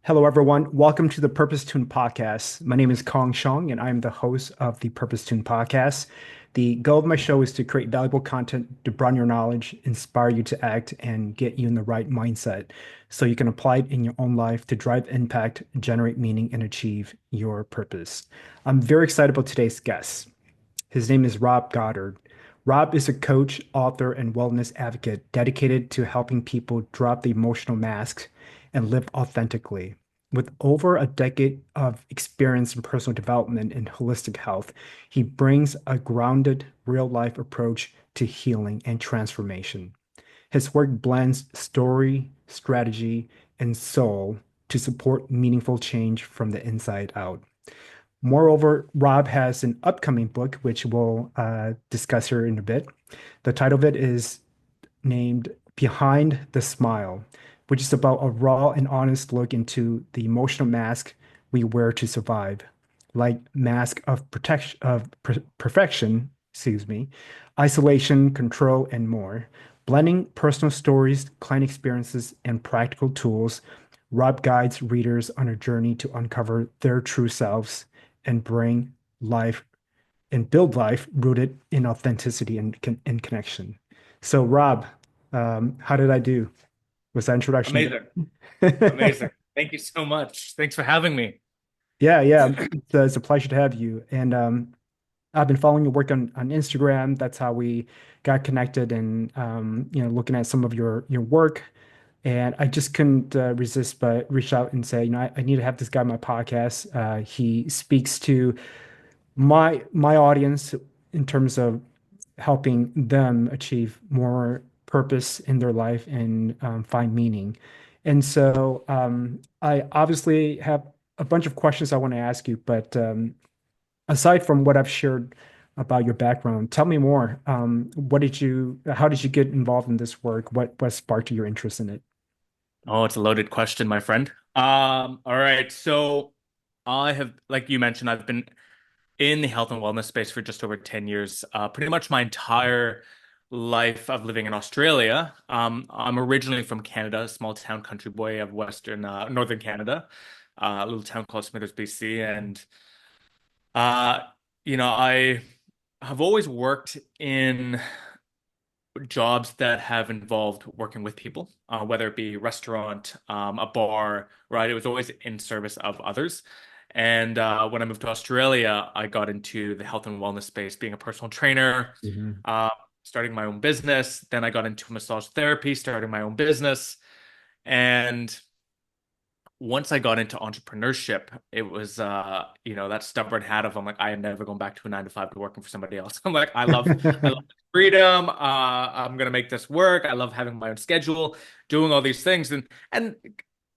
Hello, everyone. Welcome to the Purpose Tune podcast. My name is Kong Shong, and I'm the host of the Purpose Tune podcast. The goal of my show is to create valuable content to broaden your knowledge, inspire you to act, and get you in the right mindset so you can apply it in your own life to drive impact, generate meaning, and achieve your purpose. I'm very excited about today's guest. His name is Rob Goddard. Rob is a coach, author, and wellness advocate dedicated to helping people drop the emotional mask and live authentically. With over a decade of experience in personal development and holistic health, he brings a grounded, real life approach to healing and transformation. His work blends story, strategy, and soul to support meaningful change from the inside out. Moreover, Rob has an upcoming book, which we'll discuss here in a bit. The title of it is named Behind the Smile, which is about a raw and honest look into the emotional mask we wear to survive, like mask of protection of perfection, excuse me, isolation, control, and more. Blending personal stories, client experiences, and practical tools, Rob guides readers on a journey to uncover their true selves and bring life and build life rooted in authenticity and connection. So, Rob, how did I do? Was that introduction Amazing. good? Amazing. Thank you so much. Thanks for having me. Yeah, yeah. It's a pleasure to have you. And I've been following your work on Instagram. That's how we got connected and looking at some of your work. And I just couldn't resist but reach out and say, I need to have this guy on my podcast. He speaks to my audience in terms of helping them achieve more purpose in their life and find meaning. And so I obviously have a bunch of questions I want to ask you, but aside from what I've shared about your background, tell me more. How did you get involved in this work? What sparked your interest in it? Oh, it's a loaded question, my friend. All right. So I have, like you mentioned, I've been in the health and wellness space for just over 10 years. Pretty much my entire life of living in Australia. I'm originally from Canada, a small town country boy of northern Canada, a little town called Smithers, BC. And, uh, I have always worked in jobs that have involved working with people, whether it be restaurant, a bar, right? It was always in service of others. And when I moved to Australia, I got into the health and wellness space, being a personal trainer, Mhm. uh, starting my own business. Then I got into massage therapy, starting my own business. And once I got into entrepreneurship, it was that stubborn hat of I'm like, I am never going back to a 9 to 5 to working for somebody else. I'm like, I love freedom. I'm gonna make this work. I love having my own schedule, doing all these things. And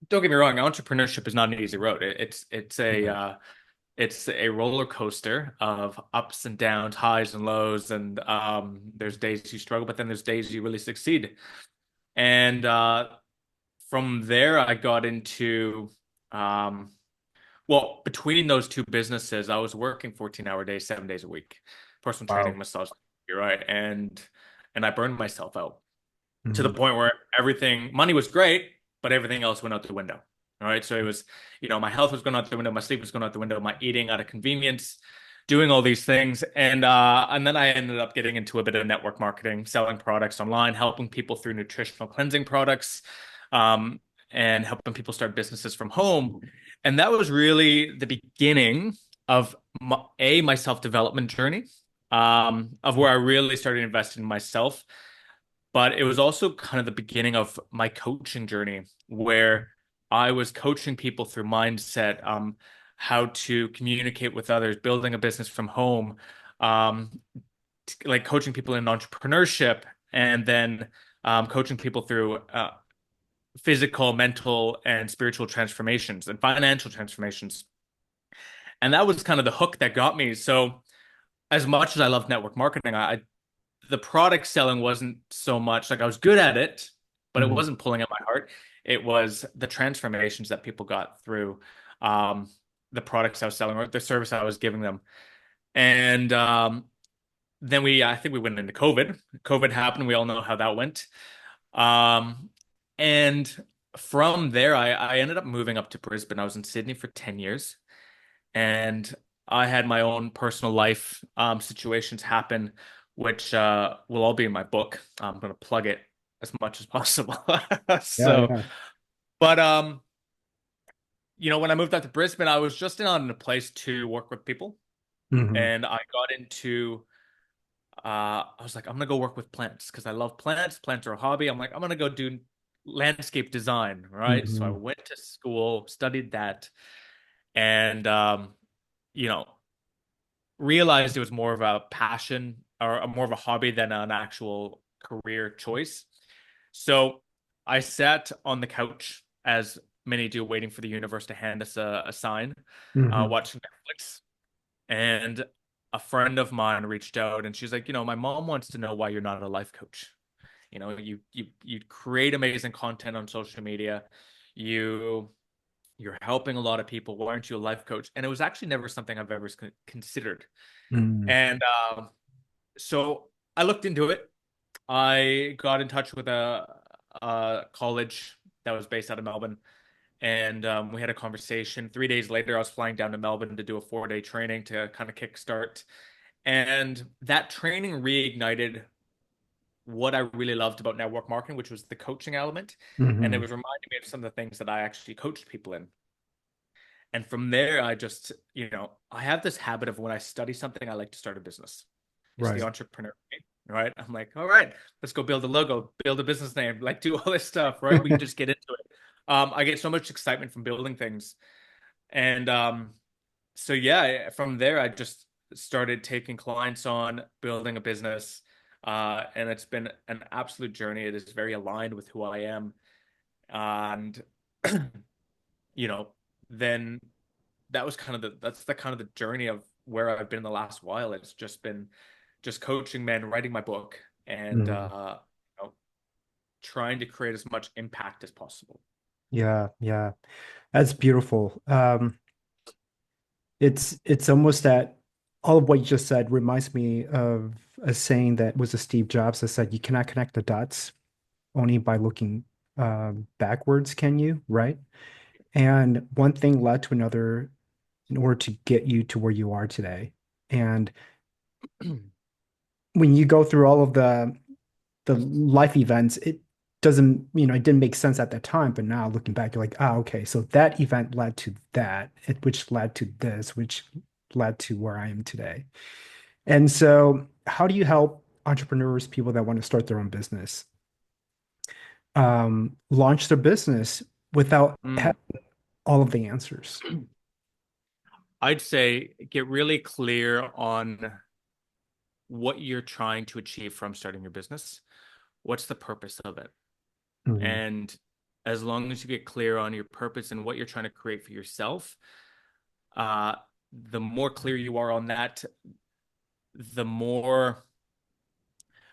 don't get me wrong, entrepreneurship is not an easy road. Right. It's a roller coaster of ups and downs, highs and lows, and there's days you struggle, but then there's days you really succeed. And from there, I got into um, between those two businesses, I was working 14-hour days, 7 days a week, personal training, Wow. massage, you're right, and I burned myself out to the Mhm. point where money was great, but everything else went out the window. All right, so it was, my health was going out the window, my sleep was going out the window, my eating out of convenience, doing all these things, and then I ended up getting into a bit of network marketing, selling products online, helping people through nutritional cleansing products, um, and helping people start businesses from home. And that was really the beginning of my self-development journey, of where I really started investing in myself. But it was also kind of the beginning of my coaching journey, where I was coaching people through mindset, how to communicate with others, building a business from home, um, like coaching people in entrepreneurship, and then coaching people through physical, mental, and spiritual transformations and financial transformations. And that was kind of the hook that got me. So, as much as I love network marketing, the product selling wasn't so much like I was good at it, but it Mhm. wasn't pulling at my heart. It was the transformations that people got through um, the products I was selling or the service I was giving them. And then I think we went into COVID. COVID happened. We all know how that went. Um, and from there, I ended up moving up to Brisbane. I was in Sydney for 10 years, and I had my own personal life situations happen, which will all be in my book. I'm going to plug it as much as possible. Yeah, So, yeah. but when I moved out to Brisbane, I was just not in a place to work with people, Hmm. and I got into I was like, I'm gonna go work with plants because I love plants. Plants are a hobby. I'm like, I'm gonna go do landscape design, right? So I Hmm. went to school, studied that, and you know, realized it was more of a passion or more of a hobby than an actual career choice. So I sat on the couch, as many do, waiting for the universe to hand us a sign, Hmm. watching Netflix. And a friend of mine reached out and she's like, my mom wants to know why you're not a life coach. You create amazing content on social media. You you're helping a lot of people. Why aren't you a life coach? And it was actually never something I've ever considered. Hmm. And so I looked into it. I got in touch with a college that was based out of Melbourne, and we had a conversation. 3 days later, I was flying down to Melbourne to do a 4-day training to kind of kickstart. And that training reignited what I really loved about network marketing, which was the coaching element. And it Hmm. was reminding me of some of the things that I actually coached people in. And from there, I just, I have this habit of when I study something, I like to start a business. It's the Right. entrepreneur, right? I'm like, all right, let's go build a logo, build a business name, like do all this stuff, right? We can just get into it. I get so much excitement from building things. And so yeah, from there I just started taking clients on, building a business, and it's been an absolute journey. It is very aligned with who I am, and you know, then that was that's the kind of the journey of where I've been the last while. It's just been just coaching men, writing my book, and Hmm. trying to create as much impact as possible. Yeah, yeah. That's beautiful. It's almost that all of what you just said reminds me of a saying that was a Steve Jobs that said, "You cannot connect the dots only by looking backwards, can you?" Right? And one thing led to another in order to get you to where you are today. And when you go through all of the life events, it doesn't, it didn't make sense at that time, but now looking back, you're like, okay, so that event led to that, which led to this, which led to where I am today. And so, how do you help entrepreneurs, people that want to start their own business, launch their business without Mm. having all of the answers? I'd say get really clear on what you're trying to achieve from starting your business. What's the purpose of it? Hmm. And as long as you get clear on your purpose and what you're trying to create for yourself, uh, the more clear you are on that, the more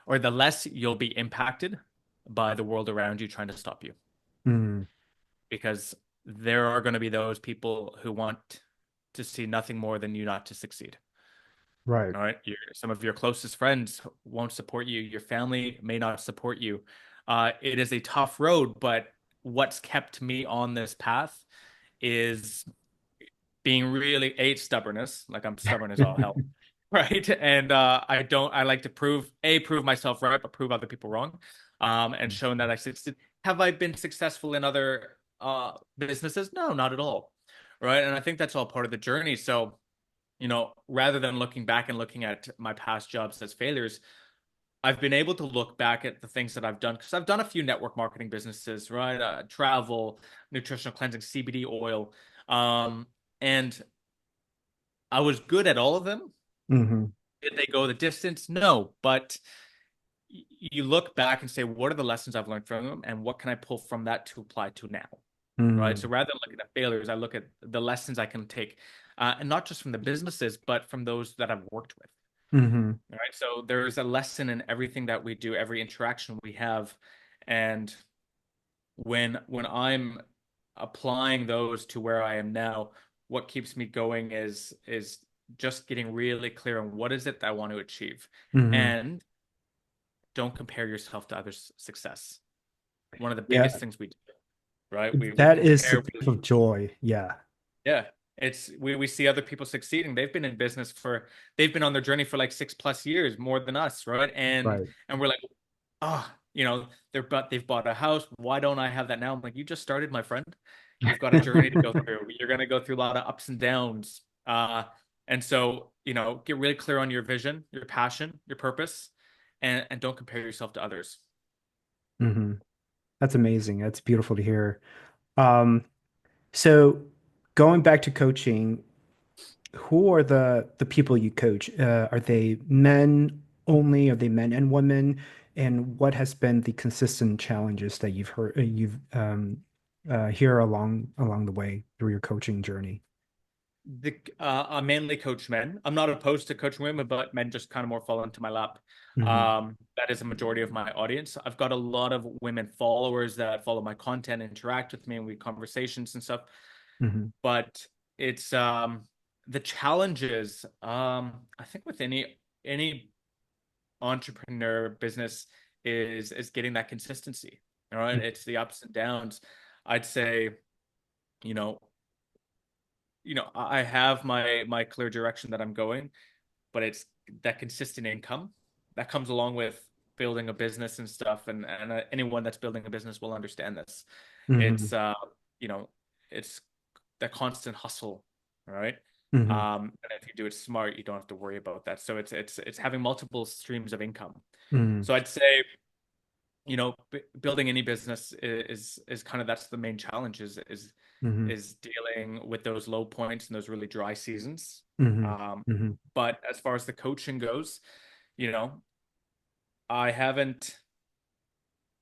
or the less you'll be impacted by the world around you trying to stop you. Hmm. Because there are going to be those people who want to see nothing more than you not to succeed. Right. All right. Some of your closest friends won't support you. Your family may not support you. It is a tough road, but what's kept me on this path is being really stubbornness. Like I'm stubborn as all hell, right? And I like to prove myself right, but prove other people wrong, and showing that I succeed. Have I been successful in other businesses? No, not at all, right? And I think that's all part of the journey. So rather than looking back and looking at my past jobs as failures, I've been able to look back at the things that I've done because I've done a few network marketing businesses, right? Travel, nutritional cleansing, CBD oil. And I was good at all of them. Hmm. Did they go the distance? No, but you look back and say, what are the lessons I've learned from them, and what can I pull from that to apply to now? Right. Hmm. So rather than looking at failures, I look at the lessons I can take, and not just from the businesses, but from those that I've worked with. Hmm. All right. So there's a lesson in everything that we do, every interaction we have, and when I'm applying those to where I am now, what keeps me going is just getting really clear on what is it that I want to achieve, Hmm. and don't compare yourself to others' success. One of the Yeah. biggest things we do. right? We That is the compare. gift of joy. Yeah. Yeah, it's we see other people succeeding. They've been in business for they've been on their journey for like 6+ years more than us, right? Right. And we're like, they've bought a house. Why don't I have that now? I'm like, you just started, my friend. You've got a journey to go through. You're gonna go through a lot of ups and downs. And so, get really clear on your vision, your passion, your purpose, and don't compare yourself to others. hmm That's amazing. That's beautiful to hear. Um, so going back to coaching, who are the people you coach? Are they men only? Are they men and women? And what has been the consistent challenges that you've hear along the way through your coaching journey? I mainly coach men. I'm not opposed to coaching women, but men just kind of more fall into my lap. Hmm That is a majority of my audience. I've got a lot of women followers that follow my content, interact with me, and we conversations and stuff. hmm But it's the challenges. I think with any entrepreneur business is getting that consistency. All right, it's the ups and downs. I'd say, you know, I have my clear direction that I'm going, but it's that consistent income that comes along with building a business and stuff. And anyone that's building a business will understand this. hmm It's you know, it's that constant hustle, right? hmm And if you do it smart, you don't have to worry about that. So it's having multiple streams of income. hmm So I'd say, building any business is kind of that's the main challenge hmm is dealing with those low points and those really dry seasons. hmm Um, hmm but as far as the coaching goes, you know, I haven't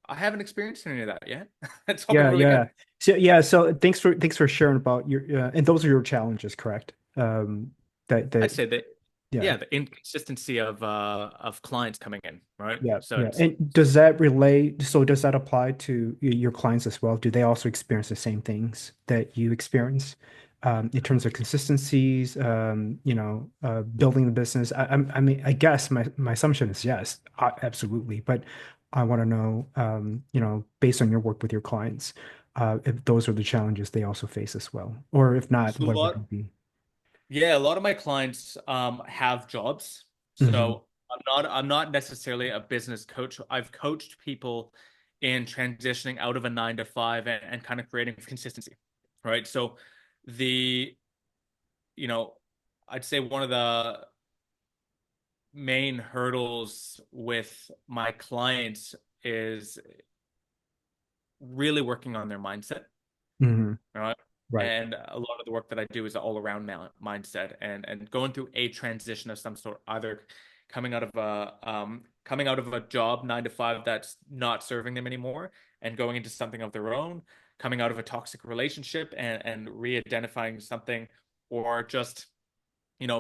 I haven't experienced any of that yet. It's all been Yeah, really yeah. good. So thanks for sharing about your and those are your challenges, correct? That I'd say that, yeah. yeah, the inconsistency of clients coming in, right? Yeah, So yeah. it's And does that relate, so does that apply to your clients as well? Do they also experience the same things that you experience in terms of consistencies, building the business? I mean, I guess my assumption is yes, absolutely. But I want to know, based on your work with your clients, if those are the challenges they also face as well, or if not, a what would lot. it be? Yeah, a lot of my clients have jobs. Hmm So I'm not necessarily a business coach. I've coached people in transitioning out of a 9 to 5 and kind of creating consistency, right? So the, you know, I'd say one of the main hurdles with my clients is really working on their mindset, hmm right? Right. And a lot of the work that I do is all around mindset and going through a transition of some sort, either coming out of a job 9 to 5 that's not serving them anymore and going into something of their own, coming out of a toxic relationship and re-identifying something, or just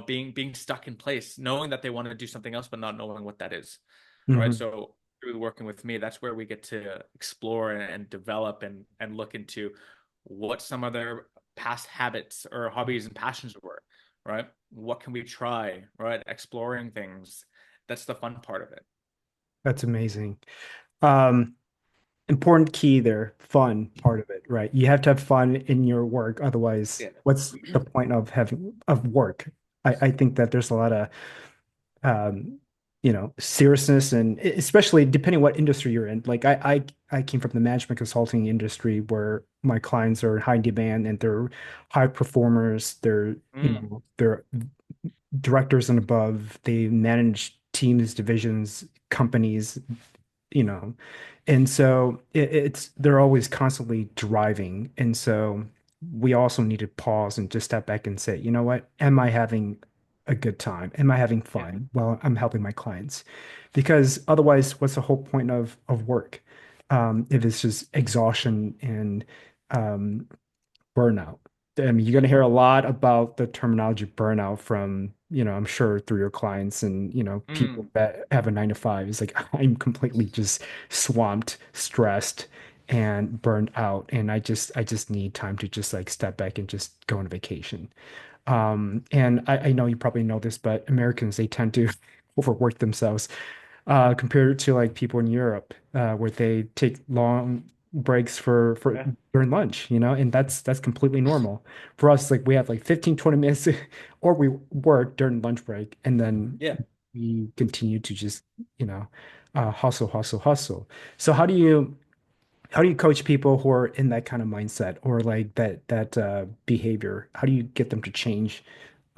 being stuck in place, knowing that they want to do something else but not knowing what that is, right? hmm So through working with me, that's where we get to explore and develop and look into what some of their past habits or hobbies and passions were, right? What can we try, right? Exploring things. That's the fun part of it. That's amazing. Um, Important key there, fun part of it, right? You have to have fun in your work. Otherwise, Yeah. what's the point of having of work? I think that there's a lot of seriousness and especially depending what industry you're in. Like I came from the management consulting industry where my clients are high demand and they're high performers. Mm, They're directors and above. They manage teams, divisions, companies, you know. And so it's they're always constantly driving. And so we also need to pause and just step back and say, you know what? Am I having a good time? Am I having yeah. fun while I'm helping my clients? Because otherwise, what's the whole point of work? If it's just exhaustion and um, burnout. I mean, you're going to hear a lot about the terminology burnout from, I'm sure through your clients and, people Mm, that have a 9 to 5. It's like, I'm completely just swamped, stressed, and burned out. And I just need time to just like step back and just go on vacation. And I know you probably know this, but Americans, they tend to overwork themselves compared to like people in Europe, where they take long. breaks for Yeah. during lunch, and that's completely normal. For us, like we have like 15, 20 minutes or we work during lunch break and then Yeah. we continue to just, you know, hustle, hustle, hustle. So how do you coach people who are in that kind of mindset or like that behavior? How do you get them to change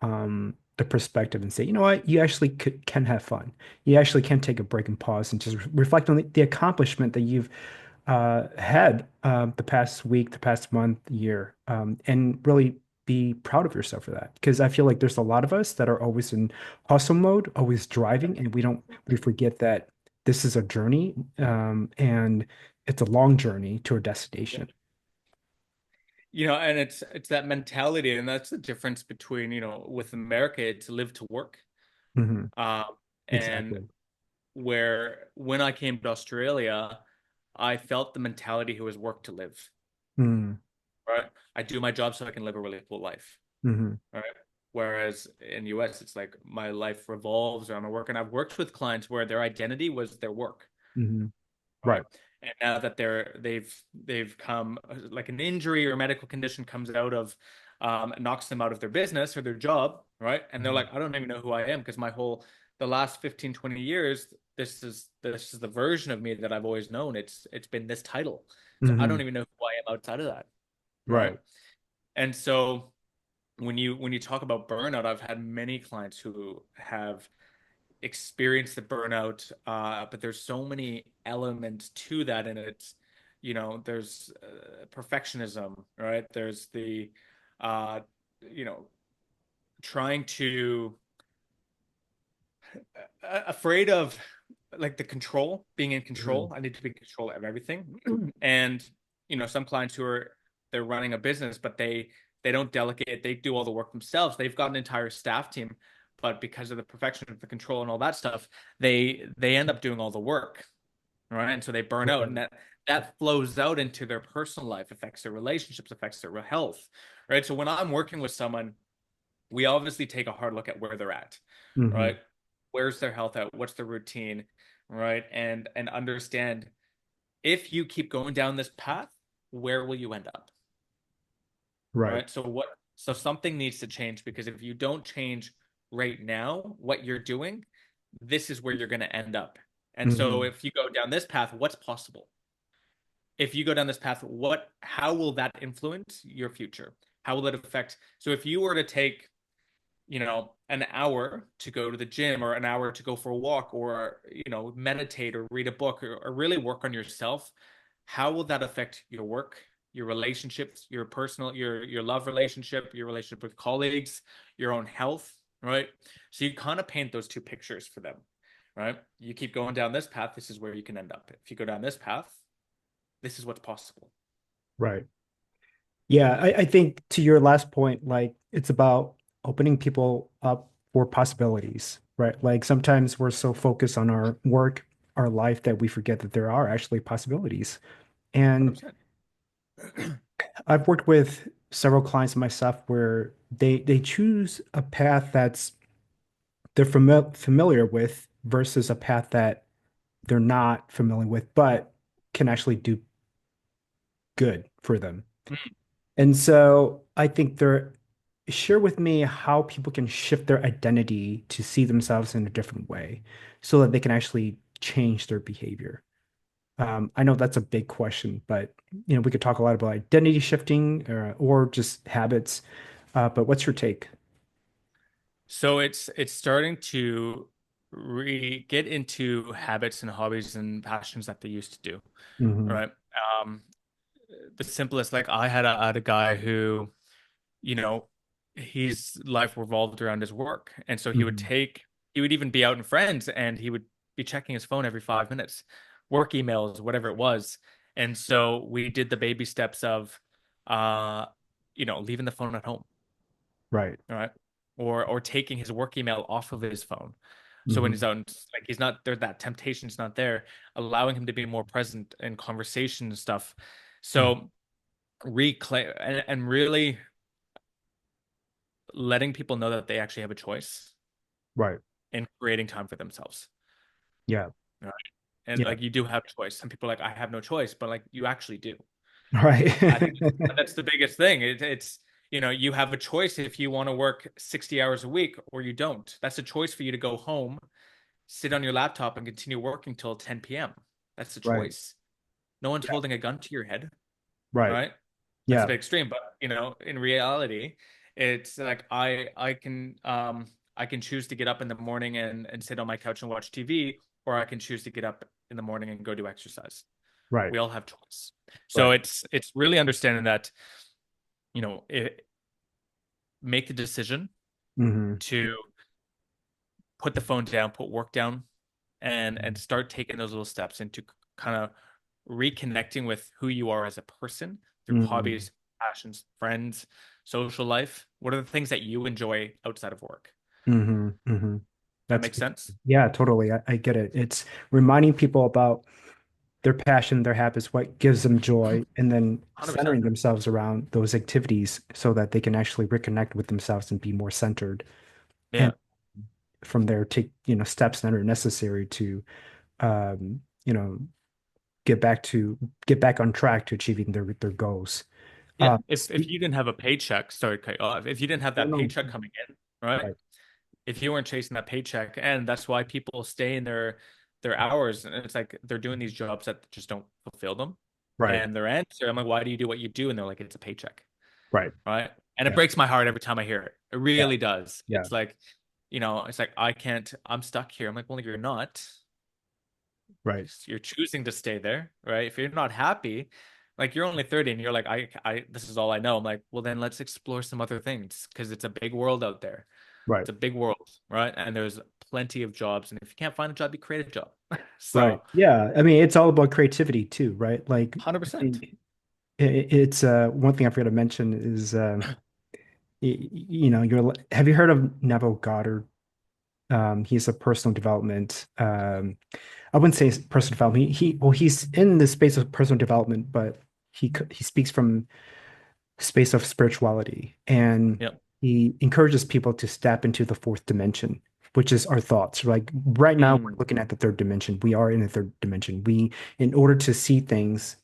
the perspective and say, you know what, you actually can have fun. You actually can take a break and pause and just reflect on the accomplishment that you've had the past week, the past month, year, and really be proud of yourself for that. Because I feel like there's a lot of us that are always in hustle mode, always driving, and we forget that this is a journey, and it's a long journey to a Yeah. destination. And it's that mentality, and that's the difference between, with America, it's live to work. Hmm. Um, and Exactly. where when I came to Australia, I felt the mentality who was work to live, Mm-hmm. right? I do my job so I can live a really full life, Mm-hmm. right? Whereas in US, it's like my life revolves around my work, and I've worked with clients where their identity was their work. Hmm. Right. Right. And now that they've come like an injury or medical condition comes out of knocks them out of their business or their job, right? And they're Mm-hmm. like, I don't even know who I am because the last 15, 20 years, this is the version of me that I've always known. It's been this title. So I Hmm. don't even know who I am outside of that. Right. Right. And so when you talk about burnout, I've had many clients who have experience the burnout, but there's so many elements to that, and there's perfectionism, right? There's the, uh, you know, trying to afraid of like the control, being in Hmm. control. I need to be in control of everything, and some clients who are they're running a business, but they don't delegate. They do all the work themselves. They've got an entire staff team, but because of the perfection of the control and all that stuff, they end up doing all the work, right? And so they burn out, and Right. that flows out into their personal life, affects their relationships, affects their health, right? So when I'm working with someone, we obviously take a hard look at where they're at, Hmm. right? Where's their health at? What's their routine, right? And understand if you keep going down this path, where will you end up, Right. right? So something needs to change, because if you don't change right now what you're doing, this is where you're going to end up. And so Hmm. if you go down this path, what's possible? If you go down this path, how will that influence your future? How will it affect? So if you were to take an hour to go to the gym, or an hour to go for a walk, or meditate or read a book, or really work on yourself, how will that affect your work, your relationships, your personal, your love relationship, your relationship with colleagues, your own health, right? So you kind of paint those two pictures for them, right? You keep going down this path, this is where you can end up. If you go down this path, this is what's possible. Right. Yeah, I think to your last point, like it's about opening people up for possibilities, right? Like sometimes we're so focused on our work, our life that we forget that there are actually possibilities. And 100%. I've worked with several clients myself where they choose a path that's they're familiar with versus a path that they're not familiar with, but can actually do good for them. And so I think they're share with me how people can shift their identity to see themselves in a different way so that they can actually change their behavior. I know that's a big question, but we could talk a lot about identity shifting or just habits. But what's your take? So it's starting to get into habits and hobbies and passions that they used to do, Hmm. right? Um, the simplest, like I had a guy who, you know, his life revolved around his work, and so Hmm. he would even be out in friends, and he would be checking his phone every 5 minutes, work emails, whatever it was, and so we did the baby steps of, uh, leaving the phone at home, Right. all right, or taking his work email off of his phone. So when he's Hmm. out, like he's not there, that temptation's not there, allowing him to be more present in conversation and stuff. So reclaim and really letting people know that they actually have a choice Right. in creating time for themselves. Yeah. Right. And Yeah. like you do have choice. Some people are like, I have no choice, but like you actually do. Right. I think that's the biggest thing. It's, you have a choice if you want to work 60 hours a week or you don't. That's a choice for you to go home, sit on your laptop and continue working till 10 p.m. That's the Right. choice. No one's Yeah. holding a gun to your head, Right. right? That's a Yeah. bit extreme, but in reality, it's like I can choose to get up in the morning and sit on my couch and watch TV, or I can choose to get up in the morning and go do exercise. Right. We all have choice. So Right. it's really understanding that, make the decision Hmm. to put the phone down, put work down, and start taking those little steps into kind of reconnecting with who you are as a person through Hmm. hobbies, passions, friends, social life. What are the things that you enjoy outside of work? Hmm. Hmm. That That's, makes sense? yeah, totally. I get it. It's reminding people about their passion, their habits, what gives them joy, and then centering 100%. themselves around those activities so that they can actually reconnect with themselves and be more centered. And Yeah. from there, take, steps that are necessary to, um, you know, get back on track to achieving their goals. Yeah. If Speak, you didn't have a paycheck, sorry, to cut you off. If you didn't have oh, that no, paycheck coming in, right? right, If you weren't chasing that paycheck, and that's why people stay in their hours, and it's like they're doing these jobs that just don't fulfill them. right, And their answer, I'm like, why do you do what you do? And they're like, it's a paycheck, right. right? And it Yeah, breaks my heart every time I hear it. It yeah, really does. yeah, It's like, it's like I can't, I'm stuck here. I'm like, well, you're not. right, You're choosing to stay there, right? If you're not happy, like you're only 30 and you're like, this is all I know. I'm like, well, then let's explore some other things because it's a big world out there. right, It's a big world, right? And there's plenty of jobs. And if you can't find a job, you create a job. right. So Yeah, I mean, it's all about creativity too, right? Like, I 100%. think it's one thing I forgot to mention is have you heard of Neville Goddard? He's a personal development. I wouldn't say it's personal development. He's in the space of personal development, but he speaks from space of spirituality, and Yep. he encourages people to step into the fourth dimension, which is our thoughts. Like right now, we're Mm, looking at the third dimension. We are in the third dimension. In order to see things,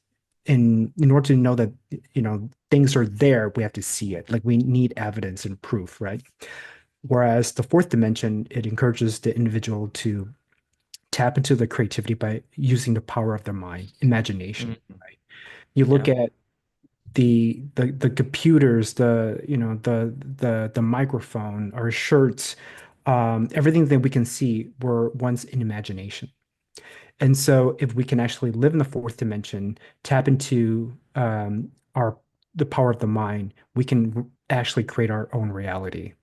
in order to know that things are there, we have to see it. Like we need evidence and proof, right? Whereas the fourth dimension, it encourages the individual to tap into the creativity by using the power of their mind, imagination, mm, right? You look yeah. at the computers, the microphone, our shirts, everything that we can see were once in imagination. And so if we can actually live in the fourth dimension, tap into our the power of the mind, we can actually create our own reality.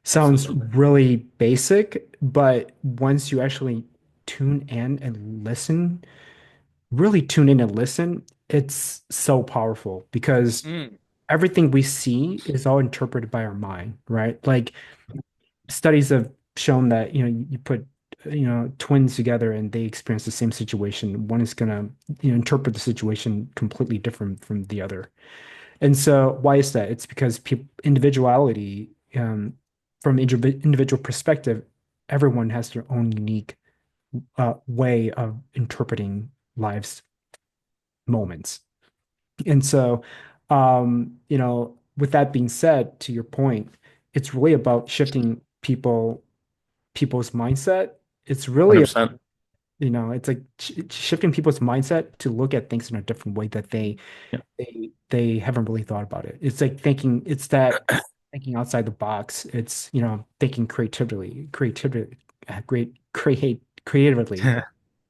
Sounds Absolutely. really basic, but once you actually tune in and listen, really tune in and listen, it's so powerful because Mm, everything we see is all interpreted by our mind, right? Like studies have shown that, you put, twins together and they experience the same situation. One is gonna, interpret the situation completely different from the other. And so why is that? It's because people individuality, from individual perspective, everyone has their own unique way of interpreting life's moments. And so, with that being said, to your point, it's really about shifting people's mindset. It's really, 100%. it's like shifting people's mindset to look at things in a different way that Yeah. they haven't really thought about it. It's like it's that thinking outside the box. It's, thinking creatively,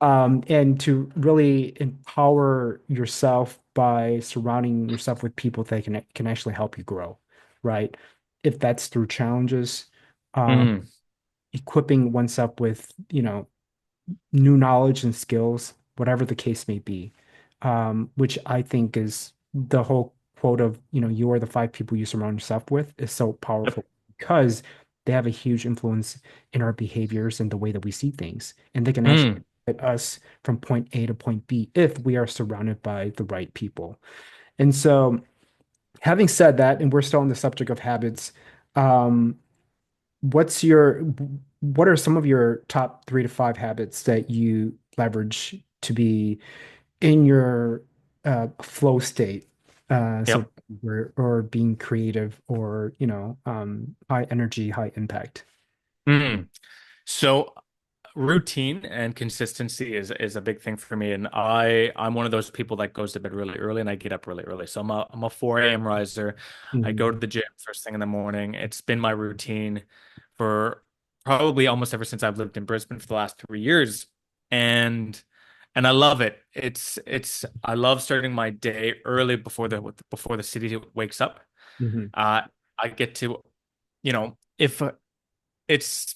and to really empower yourself by surrounding yourself with people that can actually help you grow, right? If that's through challenges, um, Mm, equipping oneself with, new knowledge and skills, whatever the case may be, which I think is the whole quote of, you are the five people you surround yourself with is so yep. powerful because they have a huge influence in our behaviors and the way that we see things. And they can actually Mm, get us from point A to point B if we are surrounded by the right people. And so, having said that, and we're still on the subject of habits, um, what's your what are some of your top 3 to 5 habits that you leverage to be in your flow state? So Yep. or being creative or high energy, high impact. Mm. So routine and consistency is a big thing for me, and I'm one of those people that goes to bed really early and I get up really early. So I'm a 4 a.m. riser. I go Hmm. to the gym first thing in the morning. It's been my routine for probably almost ever since I've lived in Brisbane for the last 3 years, and I love it. It's I love starting my day early before the city wakes up. Hmm. Uh, I get to, if it's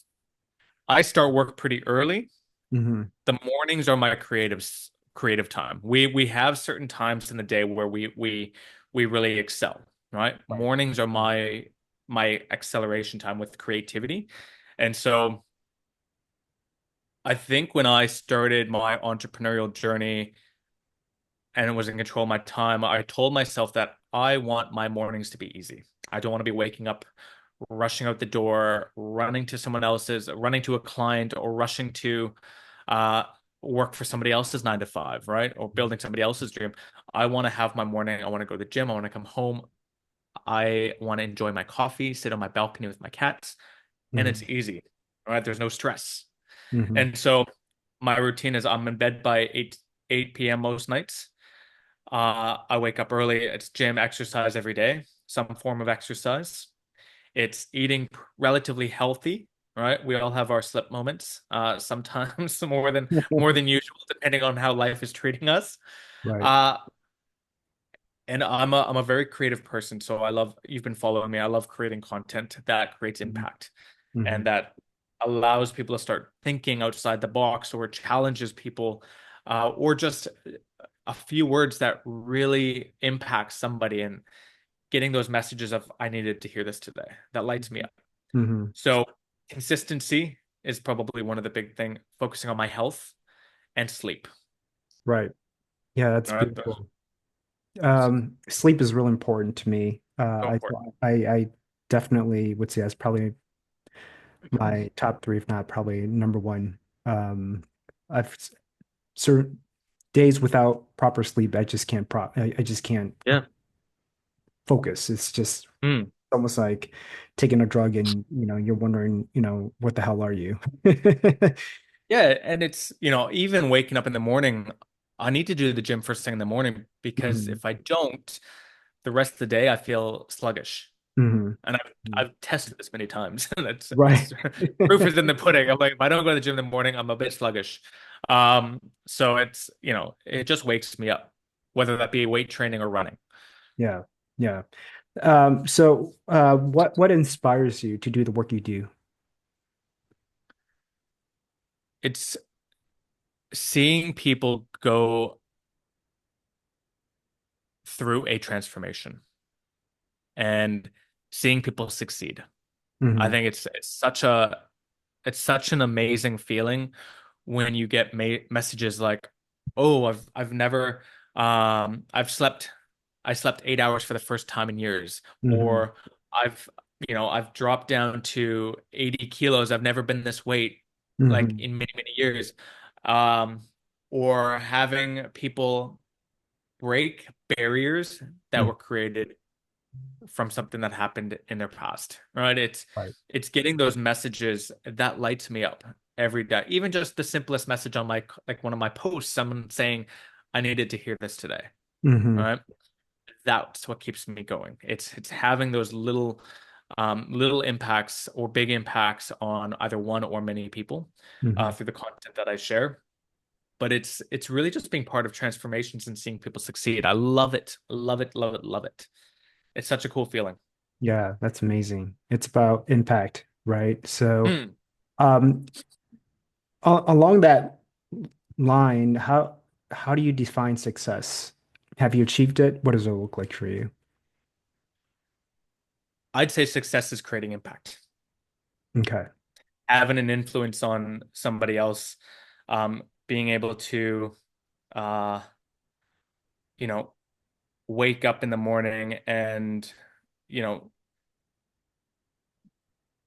I start work pretty early. Hmm. The mornings are my creative time. We have certain times in the day where we really excel, right? Right. Mornings are my acceleration time with creativity. And so I think when I started my entrepreneurial journey and was in control of my time, I told myself that I want my mornings to be easy. I don't want to be waking up, rushing out the door, running to a client, or rushing to uh, work for somebody else's 9 to 5, right? Or building somebody else's dream. I want to have my morning. I want to go to the gym. I want to come home. I want to enjoy my coffee, sit on my balcony with my cats, and it's Hmm. easy, right? There's no stress. Hmm. And so my routine is I'm in bed by 8 p.m. most nights. I wake up early. It's gym, exercise every day, some form of exercise. It's eating relatively healthy, right? We all have our slip moments, sometimes more than usual, depending on how life is treating us. Right. Uh, and I'm a very creative person, so you've been following me. I love creating content that creates impact Hmm. and that allows people to start thinking outside the box or challenges people, or just a few words that really impact somebody and getting those messages of I needed to hear this today. That lights me up. Hmm. So consistency is probably one of the big thing, focusing on my health and sleep. Right. Yeah, that's All right, those beautiful. Sleep is real important to me. so I, important. I definitely would say that's probably my top 3, if not probably number one. I've certain days without proper sleep, I just can't I just can't Yeah. focus. It's just Mm. almost like taking a drug and you're wondering, what the hell are you? Yeah, and it's, even waking up in the morning, I need to do the gym first thing in the morning because Hmm. if I don't, the rest of the day I feel sluggish. Hmm. And I've tested this many times. And Right. it's proof is in the pudding. I'm like, if I don't go to the gym in the morning, I'm a bit sluggish. So it just wakes me up, whether that be weight training or running. Yeah. Yeah. So what inspires you to do the work you do? It's seeing people go through a transformation and seeing people succeed. I Hmm. think it's such an amazing feeling when you get messages like, "Oh, I slept 8 hours for the first time in years," Hmm. or "I've I've dropped down to 80 kilos. I've never been this weight like Hmm. in many many years," um, or having people break barriers that were created from something that happened in their past, right? Right. It's getting those messages that lights me up every day. Even just the simplest message on my like one of my posts, someone saying, "I needed to hear this today," Hmm. right? That's what keeps me going. It's having those little impacts or big impacts on either one or many people Hmm. through the content that I share. But it's really just being part of transformations and seeing people succeed. I love it, love it, love it, love it. It's such a cool feeling. Yeah, that's amazing. It's about impact, right? So, Mm. um, along that line, how do you define success? Have you achieved it? What does it look like for you? I'd say success is creating impact, Okay. having an influence on somebody else, being able to, uh, you know, wake up in the morning and, you know,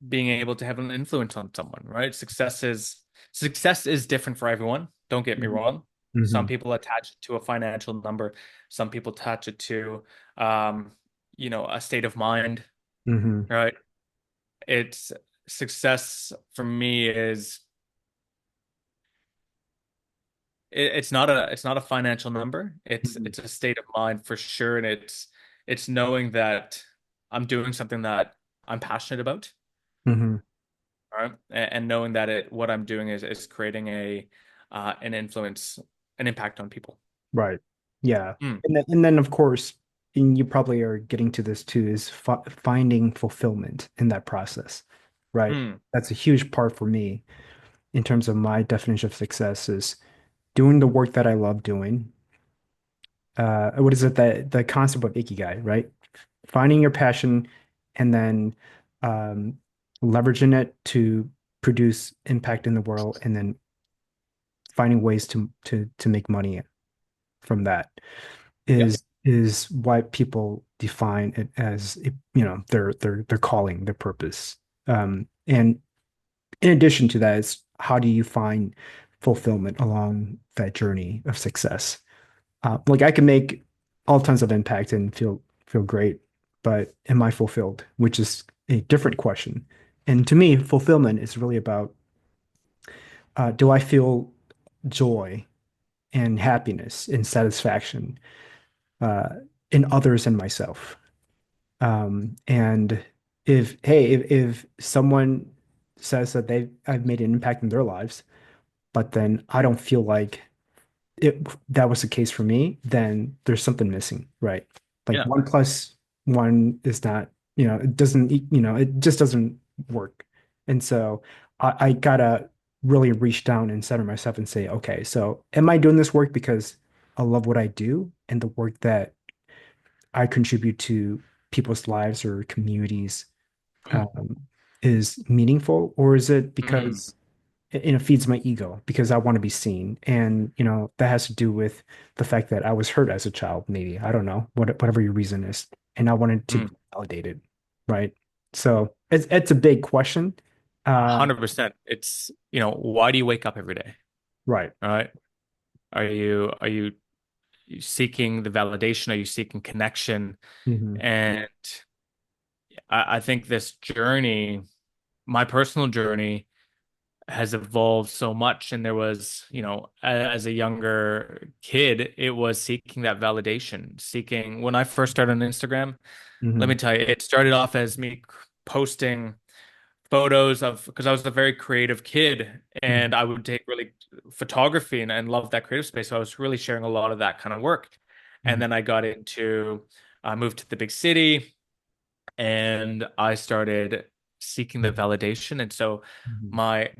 being able to have an influence on someone, right? Success is different for everyone. Don't get me wrong. Some Mm-hmm. people attach it to a financial number. Some people attach it to, um, a state of mind, Mm-hmm. right? It's success for me is it's not a financial number. It's Mm-hmm. it's a state of mind for sure, and it's knowing that I'm doing something that I'm passionate about, Mm-hmm. all right? And knowing that what I'm doing is creating an influence, an impact on people. Right. Yeah. Mm, And then of course, and you probably are getting to this too, is fi finding fulfillment in that process. Right. mm, That's a huge part for me in terms of my definition of success is doing the work that I love doing. What is it that the concept of ikigai, right? Finding your passion and then um, leveraging it to produce impact in the world and then finding ways to make money from that yeah, is why people define it as their calling, their purpose. And in addition to that, it's how do you find fulfillment along that journey of success? Like I can make all tons of impact and feel great, but am I fulfilled? Which is a different question. And to me, fulfillment is really about do I feel joy and happiness and satisfaction uh, in others and myself? And if someone says that I've made an impact in their lives, but then I don't feel like that was the case for me, then there's something missing, right? Like yeah. 1 plus 1 is not, it just doesn't work. And so I gotta really reach down and center myself and say, okay, so am I doing this work because I love what I do and the work that I contribute to people's lives or communities um, is meaningful, or is it Mm, because it feeds my ego because I want to be seen. And, that has to do with the fact that I was hurt as a child, maybe. I don't know, whatever your reason is. And I wanted to be mm. validated, right? So it's a big question. Uh, 100%. It's, why do you wake up every day? right. All right. Are you seeking the validation? Are you seeking connection? Hmm. And I think this journey, my personal journey, has evolved so much. And there was, as a younger kid, it was seeking that validation, seeking when I first started on Instagram, let me Hmm. tell you, it started off as me posting photos of because I was a very creative kid and Hmm. I would take really photography and love that creative space. So I was really sharing a lot of that kind of work. And then I moved to the big city and I started seeking the validation. And so Hmm. my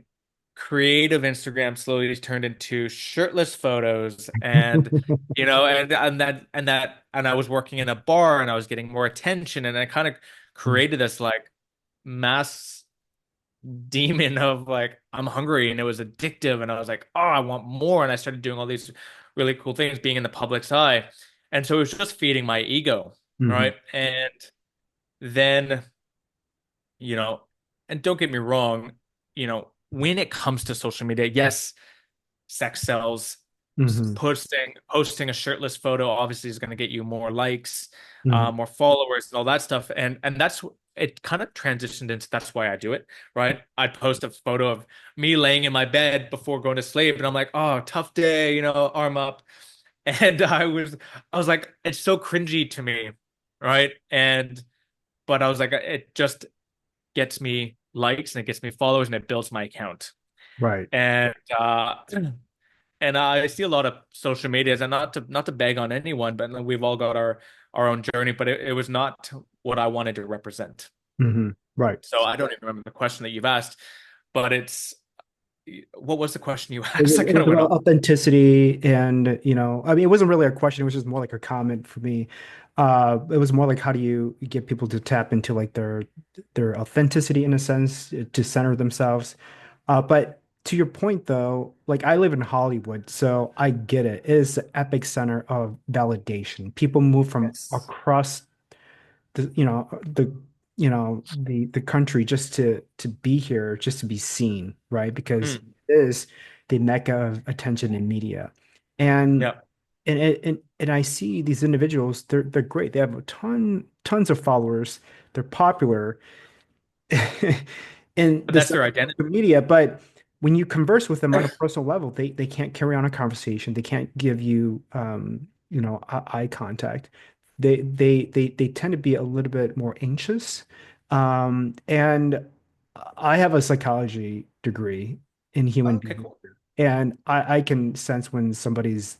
creative Instagram slowly turned into shirtless photos and I was working in a bar and I was getting more attention and I kind of created this like mass demon of like I'm hungry and it was addictive and I was like, oh, I want more. And I started doing all these really cool things, being in the public's eye. And so it was just feeding my ego, Hmm. right? And then, you know, and don't get me wrong, when it comes to social media, yes, sex sells. Hmm. Posting a shirtless photo obviously is going to get you more likes, Hmm. more followers, and all that stuff. And that's it. Kind of transitioned into that's why I do it, right? I'd post a photo of me laying in my bed before going to sleep, and I'm like, oh, tough day, arm up, and I was like, it's so cringy to me, right? But I was like, it just gets me likes and it gets me followers and it builds my account. Right. And and I see a lot of social medias, and not to beg on anyone, but we've all got our own journey. But it was not what I wanted to represent. Hmm. Right. So I don't even remember the question that you've asked, but it's what was the question you It asked? was, I it kind was of went about off. authenticity and, I mean, it wasn't really a question. It was just more like a comment for me. It was more like, how do you get people to tap into like their authenticity in a sense to center themselves? But to your point though, like I live in Hollywood, so I get it. It is the epic center of validation. People move from Yes. across the the country just to be here, just to be seen, right? Because Mm. it is the mecca of attention in media. And Yeah. and I see these individuals, they're great. They have tons of followers. They're popular in But the that's sense their of identity. social media, but when you converse with them on a personal level, they can't carry on a conversation. They can't give you eye contact. They tend to be a little bit more anxious. And I have a psychology degree in human Okay, behavior, cool. and I can sense when somebody's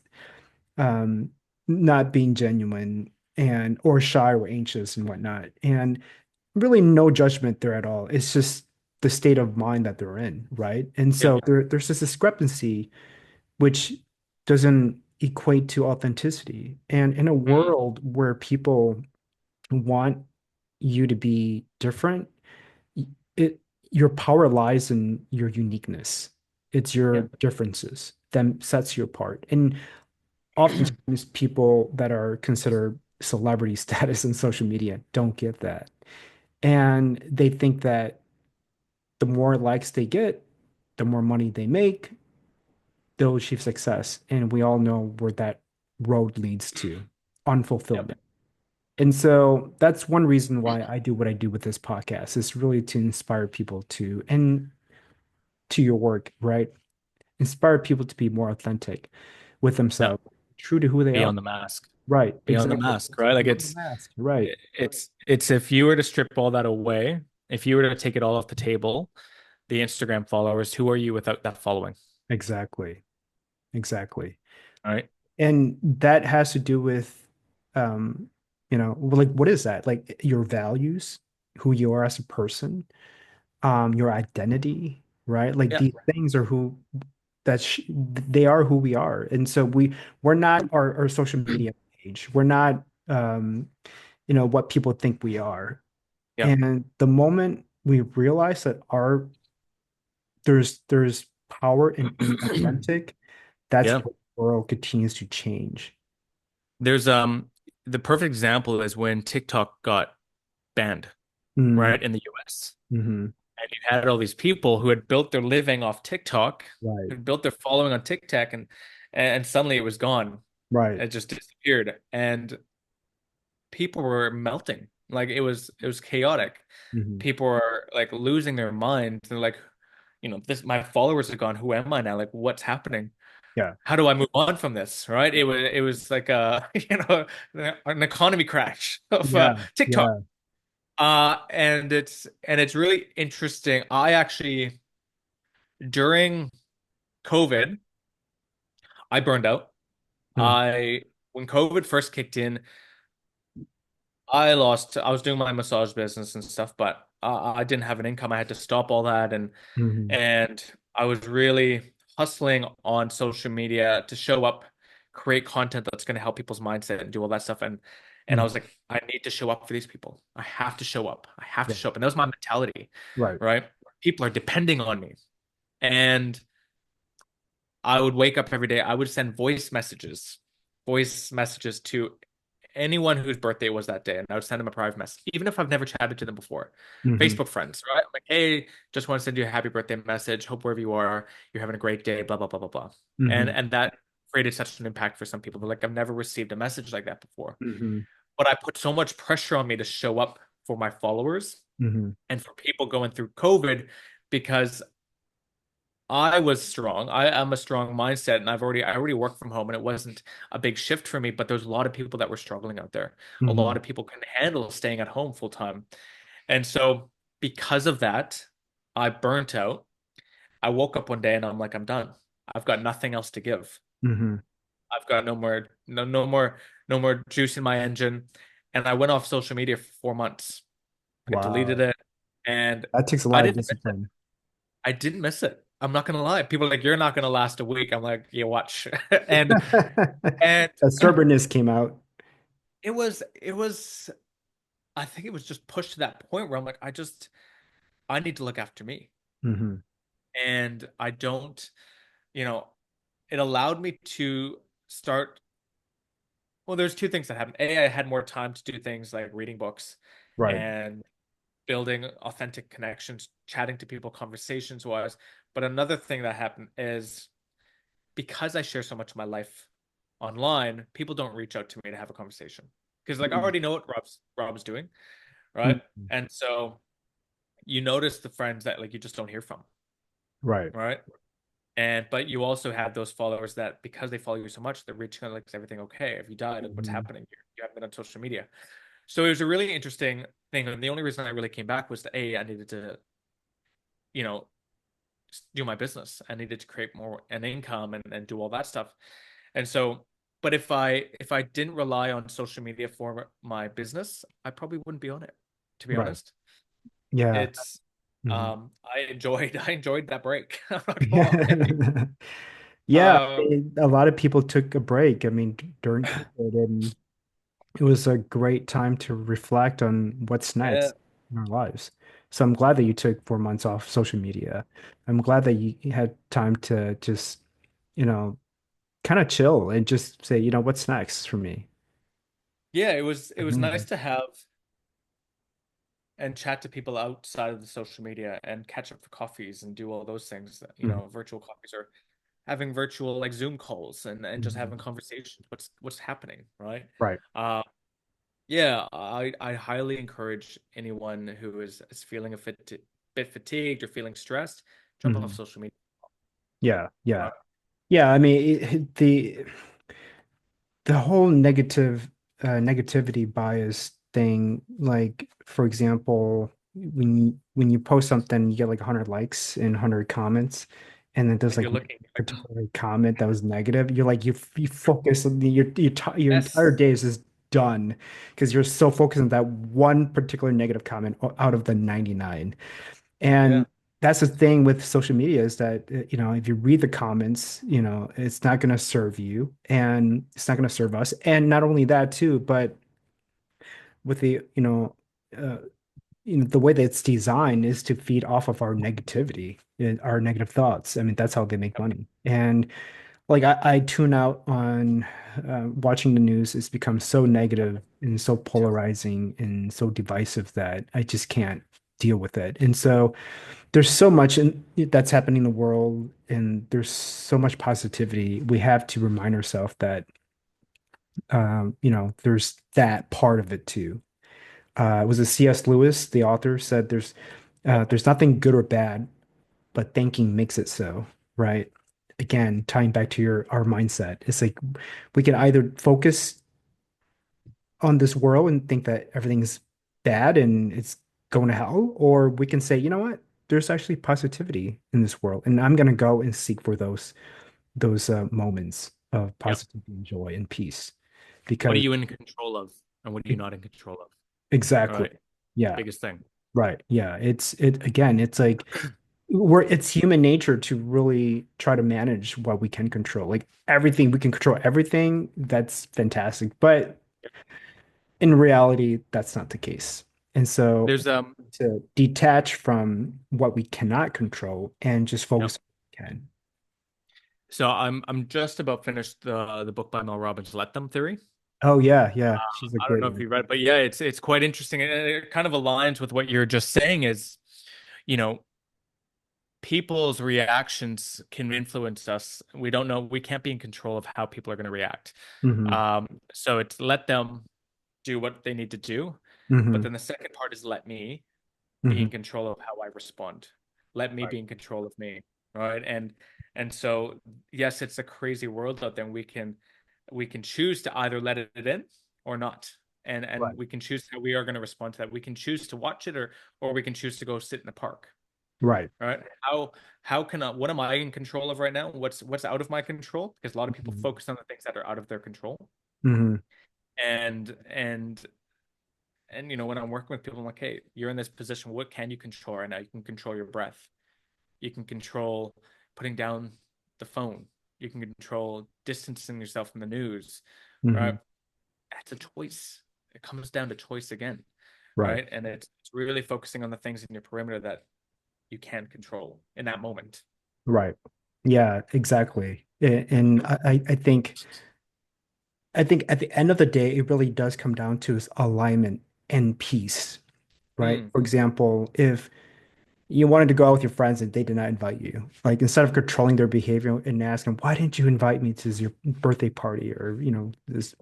um, not being genuine and or shy or anxious and whatnot. And really no judgment there at all. It's just the state of mind that they're in, right? And Yeah. so there's this discrepancy which doesn't equate to authenticity. And in a Mm. world where people want you to be different, it your power lies in your uniqueness. It's your Yeah. differences that sets you apart. And oftentimes people that are considered celebrity status in social media don't get that. And they think that the more likes they get, the more money they make, they'll achieve success. And we all know where that road leads to Yep. unfulfillment. And so that's one reason why I do what I do with this podcast is really to inspire people and to your work, right? Inspire people to be more authentic with Yeah. themselves, true to who they are. Beyond the mask. Right, Beyond the exactly. mask, right? Like Beyond the mask, right? it's if you were to strip all that away, if you were to take it all off the table, the Instagram followers, who are you without that following? Exactly. Exactly. All right. And that has to do with, um, like what is that? Like your values, who you are as a person, your identity, right? Like Yeah. these things are who that sh they are who we are. And so we're not our social media page. We're not, what people think we are. Yeah. And the moment we realize that there's power in being authentic, that's Yeah. what the world continues to change. There's the perfect example is when TikTok got banned, Mm, right, in the US. hmm. And you had all these people who had built their living off TikTok, Right, who built their following on TikTok, and suddenly it was gone. right. It just disappeared. And people were melting. Like it was chaotic. Hmm. People were like losing their minds. They're like, this my followers are gone. Who am I now? Like, what's happening? Yeah, How do I move on from this? Right? It was like a an economy crash of yeah, TikTok. yeah. And it's really interesting. I actually during COVID, I burned out. Mm, I When COVID first kicked in, I was doing my massage business and stuff, but I didn't have an income. I had to stop all that, hmm. and I was really hustling on social media to show up, create content that's going to help people's mindset and do all that stuff. And I Hmm. was like, I need to show up for these people. I have to show up. I have to Right, show up. And that was my mentality, right. right? People are depending on me. And I would wake up every day. I would send voice messages to anyone whose birthday was that day, and I would send them a private message, even if I've never chatted to them before. Hmm. Facebook friends, right? I'm like, hey, just want to send you a happy birthday message. Hope wherever you are, you're having a great day. Blah blah blah blah blah. And Hmm. and that created such an impact for some people. They're like, I've never received a message like that before. Hmm. But I put so much pressure on me to show up for my followers Hmm. and for people going through COVID because I was strong. I am a strong mindset, and I already work from home, and it wasn't a big shift for me. But there's a lot of people that were struggling out there. A lot Hmm. of people couldn't handle staying at home full time, and so because of that, I burnt out. I woke up one day and I'm like, I'm done. I've got nothing else to give. Hmm. I've got no more juice in my engine, and I went off social media for 4 months. I deleted Wow. it, and That takes a I lot of didn't miss it. discipline. I didn't miss it. I'm not gonna lie. People are like, you're not gonna last a week. I'm like, yeah, watch. And and That stubbornness came out. it was I think it was just pushed to that point where I'm like, I need to look after me. Hmm. And I don't, you know, it allowed me to start. Well, there's two things that happened. A, I had more time to do things like reading books Right. and building authentic connections, chatting to people, conversations wise. But another thing that happened is because I share so much of my life online, people don't reach out to me to have a conversation because like I Mhm. already know what Rob's doing, right? Mhm. And so you notice the friends that like you just don't hear from, Right. right? And but you also have those followers that because they follow you so much, they're reaching out like, is everything okay? Have you died? Like, what's Mhm. happening here? You haven't been on social media. So it was a really interesting thing. And the only reason I really came back was that A, I needed to, you know, do my business. I needed to create more an income and do all that stuff. And so, but if I didn't rely on social media for my business, I probably wouldn't be on it, to be Right. honest. Yeah. It's Mhm. I enjoyed that break. I'm not gonna lie. Yeah. Yeah, Um, a lot of people took a break. I mean, during COVID, and it was a great time to reflect on what's yeah. next in our lives. So I'm glad that you took 4 months off social media. I'm glad that you had time to just, you know, kind of chill and just say, what's next for me? Yeah, it was nice Mhm. to have and chat to people outside of the social media and catch up for coffees and do all those things, Mhm. virtual coffees or having virtual like Zoom calls and just having Mhm. conversations. What's happening, right? Right. Uh yeah, I highly encourage anyone who is feeling bit fatigued or feeling stressed, jump off Mhm. social media. Yeah, yeah. Right? Yeah, I mean, the whole negativity bias thing, like for example, when you post something, you get like 100 likes and 100 comments, and then there's And like you're one looking like, oh, particular comment that was negative. You're like you focus on your entire yes, day is just done because you're so focused on that one particular negative comment out of the 99. yeah, And that's the thing with social media is that, if you read the comments, it's not going to serve you and it's not going to serve us. And not only that too, but with uh, the way that it's designed is to feed off of our negativity and our negative thoughts. I mean, that's how they make yep, money. And like I tune out on watching the news. It's become so negative and so me too. polarizing and so divisive that I just can't deal with it. And so there's so much that's happening in the world, and there's so much positivity. We have to remind ourselves that, there's that part of it too. Was it C.S. Lewis, the author, said there's nothing good or bad, but thinking makes it so, right? Again, tying back to our mindset, it's like we can either focus on this world and think that everything's bad and it's going to hell, or we can say, you know what? There's actually positivity in this world, and I'm going to go and seek for those moments of Yep. positivity and joy and peace, What are because you in control of and what are you e- not in control of? exactly, Right. yeah, Biggest thing. right, yeah. It again. It's like it's human nature to really try to manage what we can control. Like everything we can control, everything that's fantastic, but in reality, that's not the case. And so There's to detach from what we cannot control and just yep. focus on what we can. So I'm just about finished the book by Mel Robbins, Let Them Theory. Oh yeah, yeah. She's a I don't great know if one. you read, but yeah, it's quite interesting, and it kind of aligns with what you're just saying. Is you know people's reactions can influence us. We don't know. We can't be in control of how people are going to react. Hmm. So it's let them do what they need to do, but Hmm. then the second part is let me be Hmm. in control of how I respond. Let me Right. be in control of me, right? And so yes, it's a crazy world out there. And we can choose to either let it in or not. And Right. we can choose how we are going to respond to that. We can choose to watch it or we can choose to go sit in the park. Right. Right? How can what am I in control of right now? What's out of my control? Because a lot of people Hmm. focus on the things that are out of their control. Hmm. And when I'm working with people, I'm like, hey, you're in this position. What can you control right now? You can control your breath. You can control putting down the phone. You can control distancing yourself from the news, right? Hmm. That's a choice. It comes down to choice again, Right. right? And it's really focusing on the things in your perimeter that you can control in that moment. Right. Yeah, exactly. And I think at the end of the day, it really does come down to is alignment and peace. right? Mm. For example, if you wanted to go out with your friends and they did not invite you, like instead of controlling their behavior and asking, why didn't you invite me to your birthday party or, this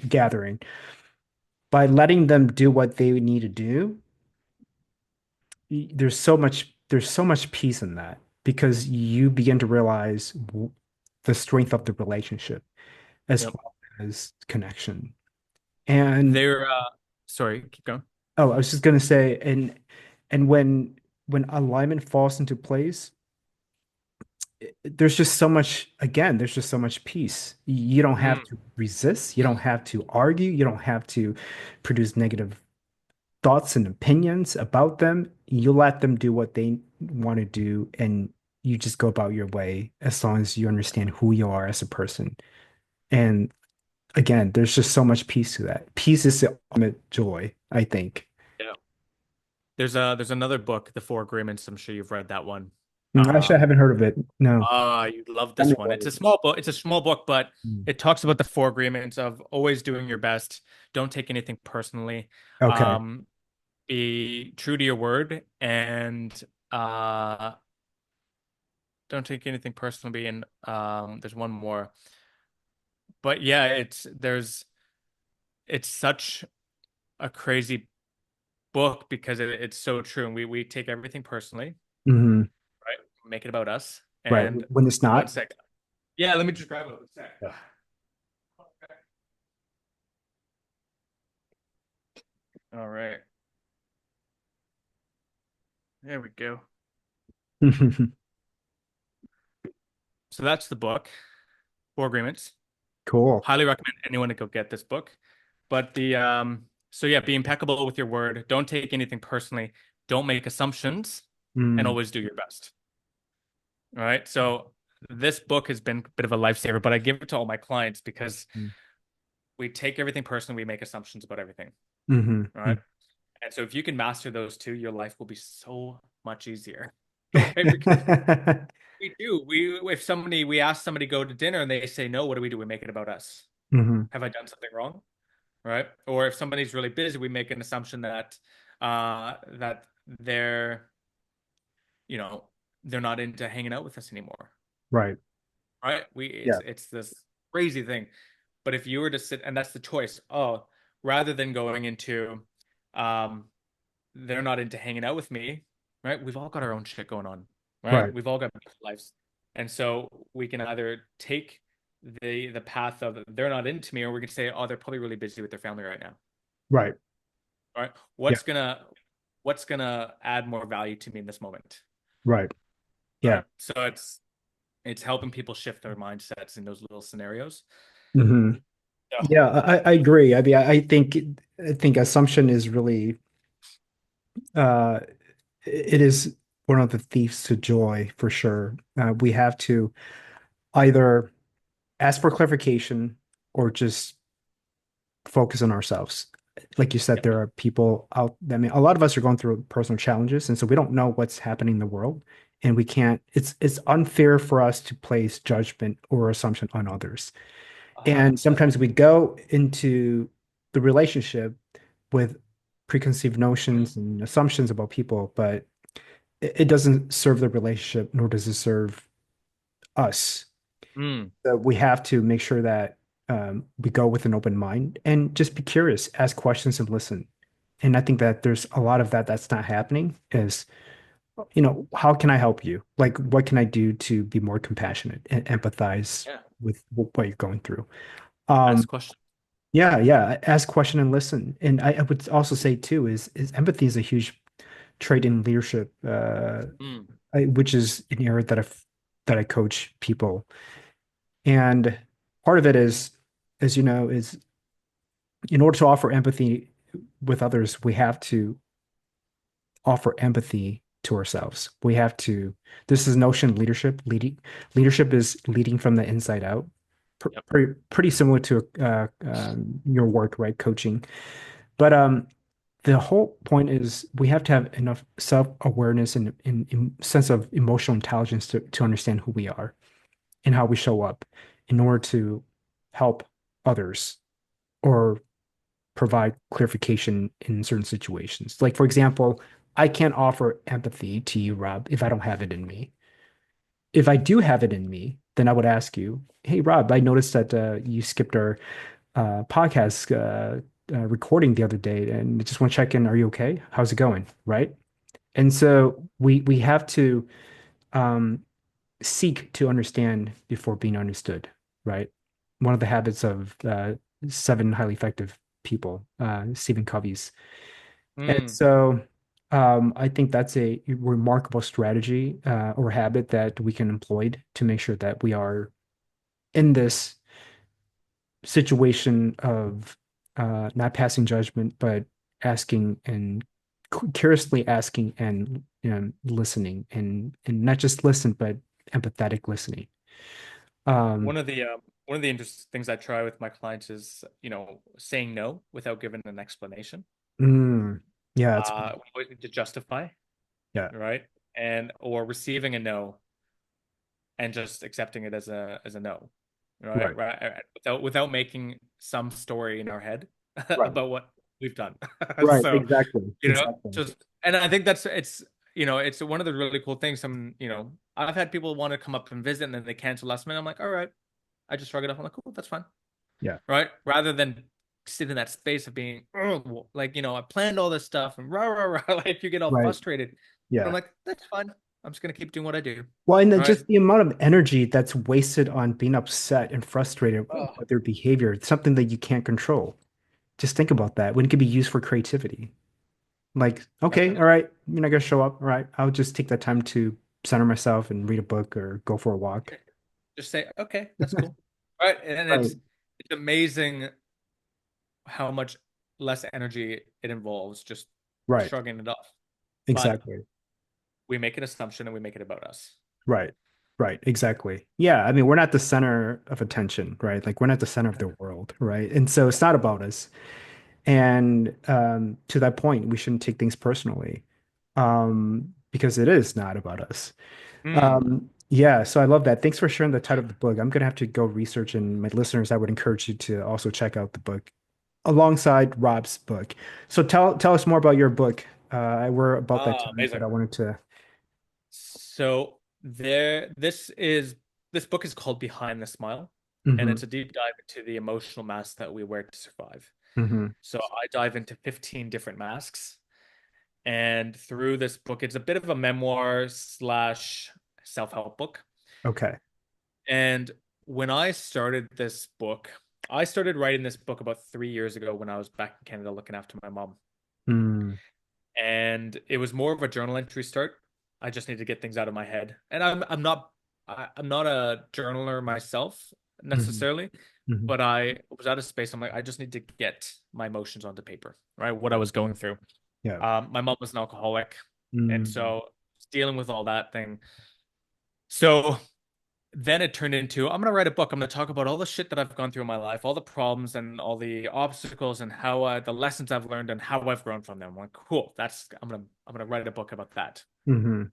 gathering? By letting them do what they need to do, there's so much peace in that because you begin to realize the strength of the relationship as Yep. well as connection. And They're sorry, keep going. oh, I was just gonna say, and when alignment falls into place, there's just so much, again, there's just so much peace. You don't have Mm. to resist, you don't have to argue, you don't have to produce negative thoughts and opinions about them. You let them do what they want to do, and you just go about your way as long as you understand who you are as a person. And again, there's just so much peace to that. Peace is the ultimate joy, I think. Yeah. There's another book, The Four Agreements. I'm sure you've read that one. Actually, I haven't heard of it. No. You'd love Tell me this one. about It's a it. small book. It's a small book, but Mm. it talks about the four agreements of always doing your best. Don't take anything personally. Okay. Um, be true to your word and uh don't take anything personally. And there's one more. But yeah, it's such a crazy book because it's so true. And we take everything personally, Hmm. right? Make it about us. Right. And When it's one not. sec. Yeah, let me just grab it one sec. Yeah. All right. There we go. So that's the book, Four Agreements. Cool. Highly recommend anyone to go get this book. But so yeah, be impeccable with your word. Don't take anything personally. Don't make assumptions and Mm. always do your best. All right. So this book has been a bit of a lifesaver, but I give it to all my clients because we take everything personally, we make assumptions about everything. Mm-hmm. All right. And so if you can master those two, your life will be so much easier. Right? Because we do. We ask somebody to go to dinner and they say no, what do? We make it about us. Hmm. Have I done something wrong? Right? Or if somebody's really busy, we make an assumption that they're, you know, they're not into hanging out with us anymore. Right. Right? We Yeah. it's this crazy thing. But if you were to sit, and that's the choice. Oh, rather than going into um they're not into hanging out with me, right? We've all got our own shit going on, right? Right. We've all got lives. And so we can either take the path of they're not into me, or we can say, oh, they're probably really busy with their family right now. Right. All right. Yeah. What's gonna add more value to me in this moment? Right. All Yeah. right. So it's helping people shift their mindsets in those little scenarios. Hmm. Yeah. Yeah, I agree. I mean, I think assumption is really uh it is one of the thieves to joy for sure. We have to either ask for clarification or just focus on ourselves. Like you said, Yep. there are people out, I mean, a lot of us are going through personal challenges, and so we don't know what's happening in the world, and we can't, it's unfair for us to place judgment or assumption on others. And 100%. sometimes we go into the relationship with preconceived notions and assumptions about people, but it doesn't serve the relationship, nor does it serve us. Mm, So we have to make sure that we go with an open mind and just be curious, ask questions and listen. And I think that there's a lot of that that's not happening is, how can I help you? Like, what can I do to be more compassionate and empathize yeah. with what you're going through? Ask Um, questions. yeah, yeah. Ask question and listen. And I would also say too is empathy is a huge trait in leadership, Mm, which is an area that I coach people. And part of it is, as you know, is in order to offer empathy with others, we have to offer empathy to ourselves. We have to, this is notion of leadership. Leadership is leading from the inside out. yep. Pretty similar to your work, right? Coaching. But the whole point is we have to have enough self-awareness and sense of emotional intelligence to understand who we are and how we show up in order to help others or provide clarification in certain situations. Like, for example, I can't offer empathy to you, Rob, if I don't have it in me. If I do have it in me, then I would ask you, hey, Rob, I noticed that you skipped our podcast recording the other day, and I just want to check in. Are you okay? How's it going? Right? And so we have to um, seek to understand before being understood, right? One of the habits of seven highly effective people, Stephen Covey's. And Mm. so I think that's a remarkable strategy or habit that we can employ to make sure that we are in this situation of not passing judgment, but asking and curiously asking and listening and not just listen, but empathetic listening. Um, One of the one of the interesting things I try with my clients is, saying no without giving an explanation. mm, yeah, it's We always need to justify, yeah, right? And or receiving a no and just accepting it as a no, right? right, Right. Without making some story in our head right, about what we've done. right, So, exactly, exactly. just and I think it's one of the really cool things. I've had people want to come up and visit and then they cancel last minute. I'm like, all right, I just shrug it off. I'm like, cool, that's fine, Yeah, right? Rather than sit in that space of being like, I planned all this stuff and rah rah rah, like you get all right, frustrated. But I'm yeah. like, that's fine. I'm just gonna keep doing what I do. Well, and then Right. just the amount of energy that's wasted on being upset and frustrated Oh, with their behavior, it's something that you can't control. Just think about that when it could be used for creativity. Like, okay, all definitely. right, you're not gonna show up. All right, I'll just take that time to center myself and read a book or go for a walk. Just say, okay, that's cool. Right. And Right, it's amazing how much less energy it involves just right, shrugging it off. But exactly. we make an assumption and we make it about us. Right, right, exactly. Yeah, I mean, we're not the center of attention, right? Like, we're not the center of the world, right? And so it's not about us. And to that point, we shouldn't take things personally because it is not about us. Hmm. Yeah, so I love that. Thanks for sharing the title of the book. I'm gonna have to go research, and my listeners, I would encourage you to also check out the book alongside Rob's book. So tell us more about your book. We're about that time, but Amazing. I wanted to. So this book is called Behind the Smile, and Hmm. it's a deep dive into the emotional mask that we wear to survive. Hmm. So I dive into 15 different masks, and through this book, it's a bit of a memoir slash self-help book. Okay. And when I started this book, I started writing this book about 3 years ago when I was back in Canada looking after my mom. Mm, And it was more of a journal entry start. I just need to get things out of my head. And I'm not a journaler myself hmm. necessarily, Hmm. but I was out of space. I'm like, I just need to get my emotions onto paper, right? What I was going through. Yeah. My mom was an alcoholic, and Mm, so dealing with all that thing. So then it turned into I'm gonna write a book. I'm gonna talk about all the shit that I've gone through in my life, all the problems and all the obstacles and how the lessons I've learned and how I've grown from them. I'm like, cool. I'm gonna write a book about that. hmm.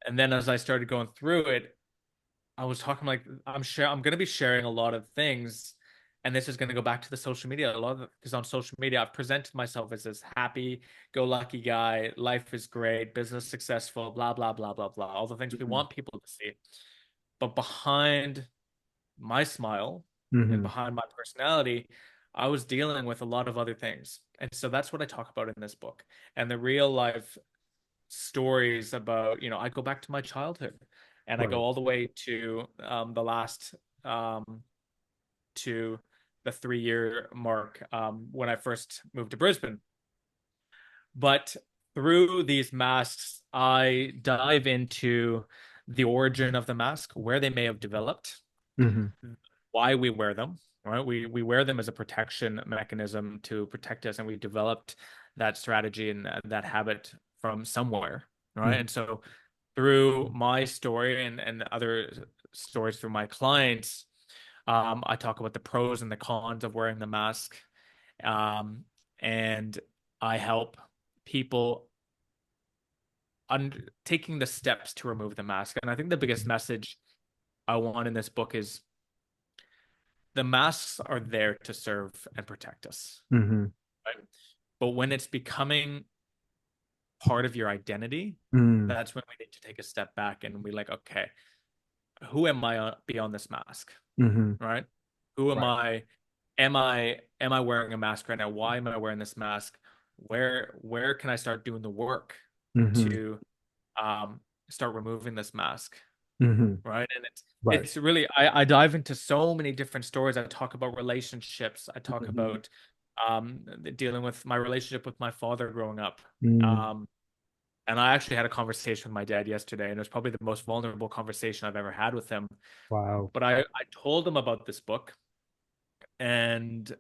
And then as I started going through it, I was talking like I'm gonna be sharing a lot of things, and this is gonna go back to the social media a lot because on social media I've presented myself as this happy-go-lucky guy. Life is great, business successful, blah blah blah blah blah. All the things we Hmm. want people to see. But behind my smile and Hmm. behind my personality, I was dealing with a lot of other things. And so that's what I talk about in this book. And the real life stories about, I go back to my childhood and I Right. go all the way to the last, to the 3 year mark when I first moved to Brisbane. But through these masks, I dive into the origin of the mask, where they may have developed, Hmm. why we wear them, right? We wear them as a protection mechanism to protect us, and we developed that strategy and that habit from somewhere, right? Hmm. And so through my story and other stories through my clients, I talk about the pros and the cons of wearing the mask, um, and I help people taking the steps to remove the mask. And I think the biggest message I want in this book is the masks are there to serve and protect us. Hmm. right? But when it's becoming part of your identity, Mm. that's when we need to take a step back and be like, okay, who am I beyond this mask, Mm-hmm. right? Who am Right. I? Am I wearing a mask right now? Why am I wearing this mask? Where can I start doing the work Mm-hmm. to um start removing this mask? Mm-hmm. Right. And it's Right. it's really I dive into so many different stories. I talk about relationships. I talk Mm-hmm. about um dealing with my relationship with my father growing up. Mm. Um and I actually had a conversation with my dad yesterday, and it was probably the most vulnerable conversation I've ever had with him. Wow. But I told him about this book, and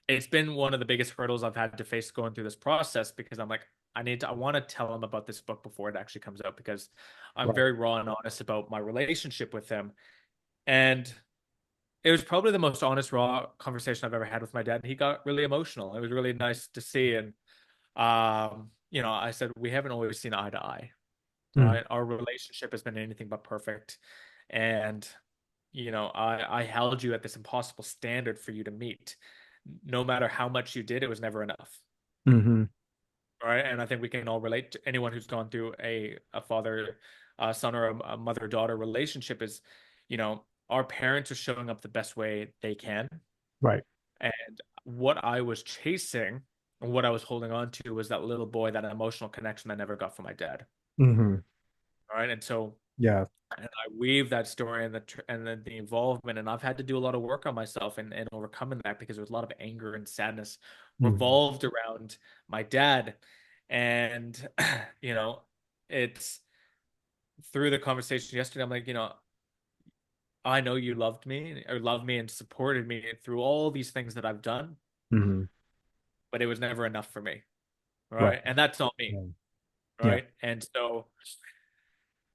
it's been one of the biggest hurdles I've had to face going through this process because I'm like, I want to tell him about this book before it actually comes out because I'm Right. very raw and honest about my relationship with him. And it was probably the most honest, raw conversation I've ever had with my dad. And he got really emotional. It was really nice to see. And, I said, we haven't always seen eye to eye, Mm. right? Our relationship has been anything but perfect. And, I held you at this impossible standard for you to meet. No matter how much you did, it was never enough. Mm-hmm. Right. And I think we can all relate to anyone who's gone through a father, son, or a mother daughter relationship is, our parents are showing up the best way they can. Right. And what I was chasing and what I was holding on to was that little boy, that emotional connection I never got from my dad. Mm-hmm. All right. And so, Yeah. and I weave that story and the involvement, and I've had to do a lot of work on myself and overcoming that because there was a lot of anger and sadness Mm-hmm. revolved around my dad. And you know, it's through the conversation yesterday, I'm like, I know you loved me or loved me and supported me through all these things that I've done, Mm-hmm. but it was never enough for me, Right. right? And that's not me, Yeah. Yeah. right? And so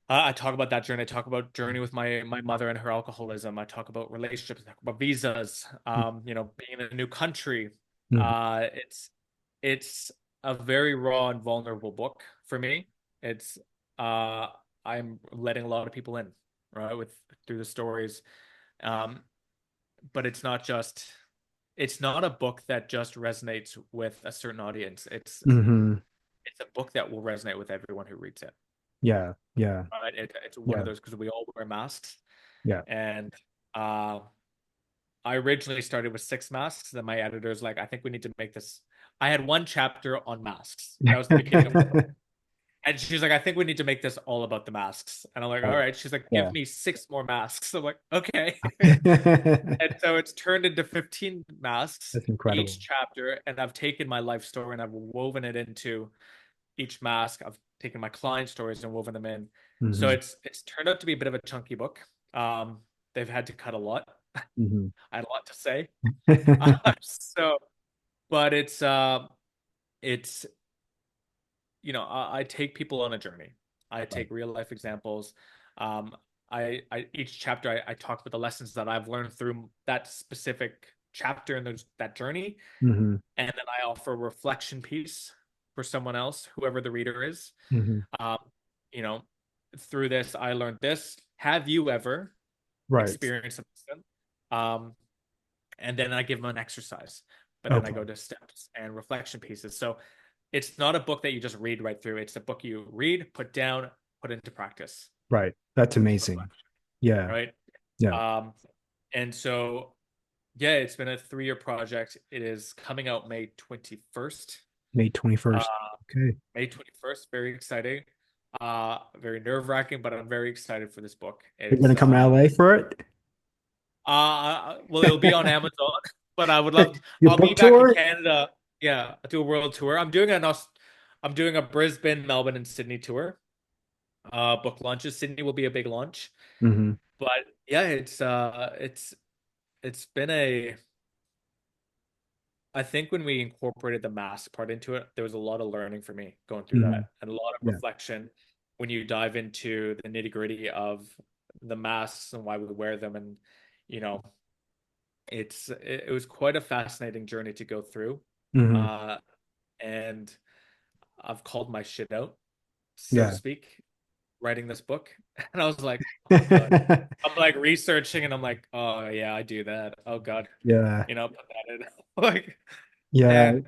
I talk about that journey. I talk about journey with my mother and her alcoholism. I talk about relationships. I talk about visas. Being in a new country. Mm-hmm. It's a very raw and vulnerable book for me. It's I'm letting a lot of people in, right, with through the stories. Um, but it's not a book that just resonates with a certain audience. Mm-hmm. It's a book that will resonate with everyone who reads it. Yeah. Yeah. Right? It's one of Yeah. those because we all wear masks. Yeah. And uh, I originally started with 6 masks. Then my editor's like, I think we need to make this. I had one chapter on masks. That was the beginning of my book. And she's like, I think we need to make this all about the masks. And I'm like, all Right. right. She's like, give Yeah. me 6 more masks. I'm like, okay. And so it's turned into 15 masks That's incredible. each chapter. And I've taken my life story and I've woven it into each mask. I've taken my client stories and woven them in. So Mm-hmm. it's turned out to be a bit of a chunky book. Um, they've had to cut a lot. Mm-hmm. I had a lot to say. So, but it's I take people on a journey. I Right. take real life examples. Um, I each chapter I talk about the lessons that I've learned through that specific chapter and that journey, Mm-hmm. and then I offer a reflection piece for someone else, whoever the reader is. Mm-hmm. Um, you know, through this I learned this. Have you ever Right. experienced something? Um, and then I give them an exercise, but then I go Okay. to steps and reflection pieces. So it's not a book that you just read right through. It's a book you read, put down, put into practice Right. That's with amazing. reflection, Yeah. right? Yeah. Um, and so yeah, it's been a 3-year project. It is coming out May 21st. May Uh, 21st. Okay. May 21st, very exciting. Very nerve-wracking, but I'm very excited for this book. You're gonna It's come to LA for it? well, it'll be on Amazon, but I would love to, Your I'll be book back in tour? Canada. Yeah, I'll do a world tour. I'm doing a Brisbane, Melbourne, and Sydney tour. Book launches. Sydney will be a big launch. Mm-hmm. But yeah, it's been a I think when we incorporated the mask part into it, there was a lot of learning for me going through Mm-hmm. that and a lot of Yeah. reflection when you dive into the nitty-gritty of the masks and why we wear them. And you know, it was quite a fascinating journey to go through. Mm-hmm. Uh, and I've called my shit out, so to Yeah. speak, writing this book. And I was like, oh God. I'm like researching and I'm like, oh yeah, I do that. Oh God. Yeah. Put that in. Like, Yeah. and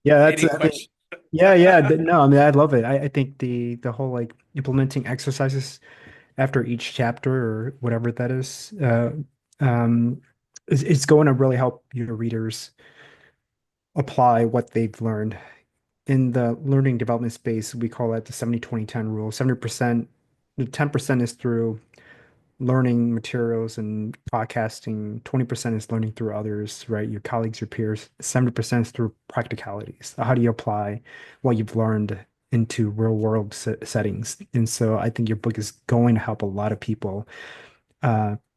Yeah, leading I mean, question. no, I mean, I love it. I think the whole like implementing exercises after each chapter or whatever that is, um, it's going to really help your readers apply what they've learned. In the learning development space, we call that the 70-20-10 rule. 70%, the 10% is through learning materials and podcasting. 20% is learning through others, right? Your colleagues, your peers. 70% is through practicalities. How do you apply what you've learned into real world settings? And so I think your book is going to help a lot of people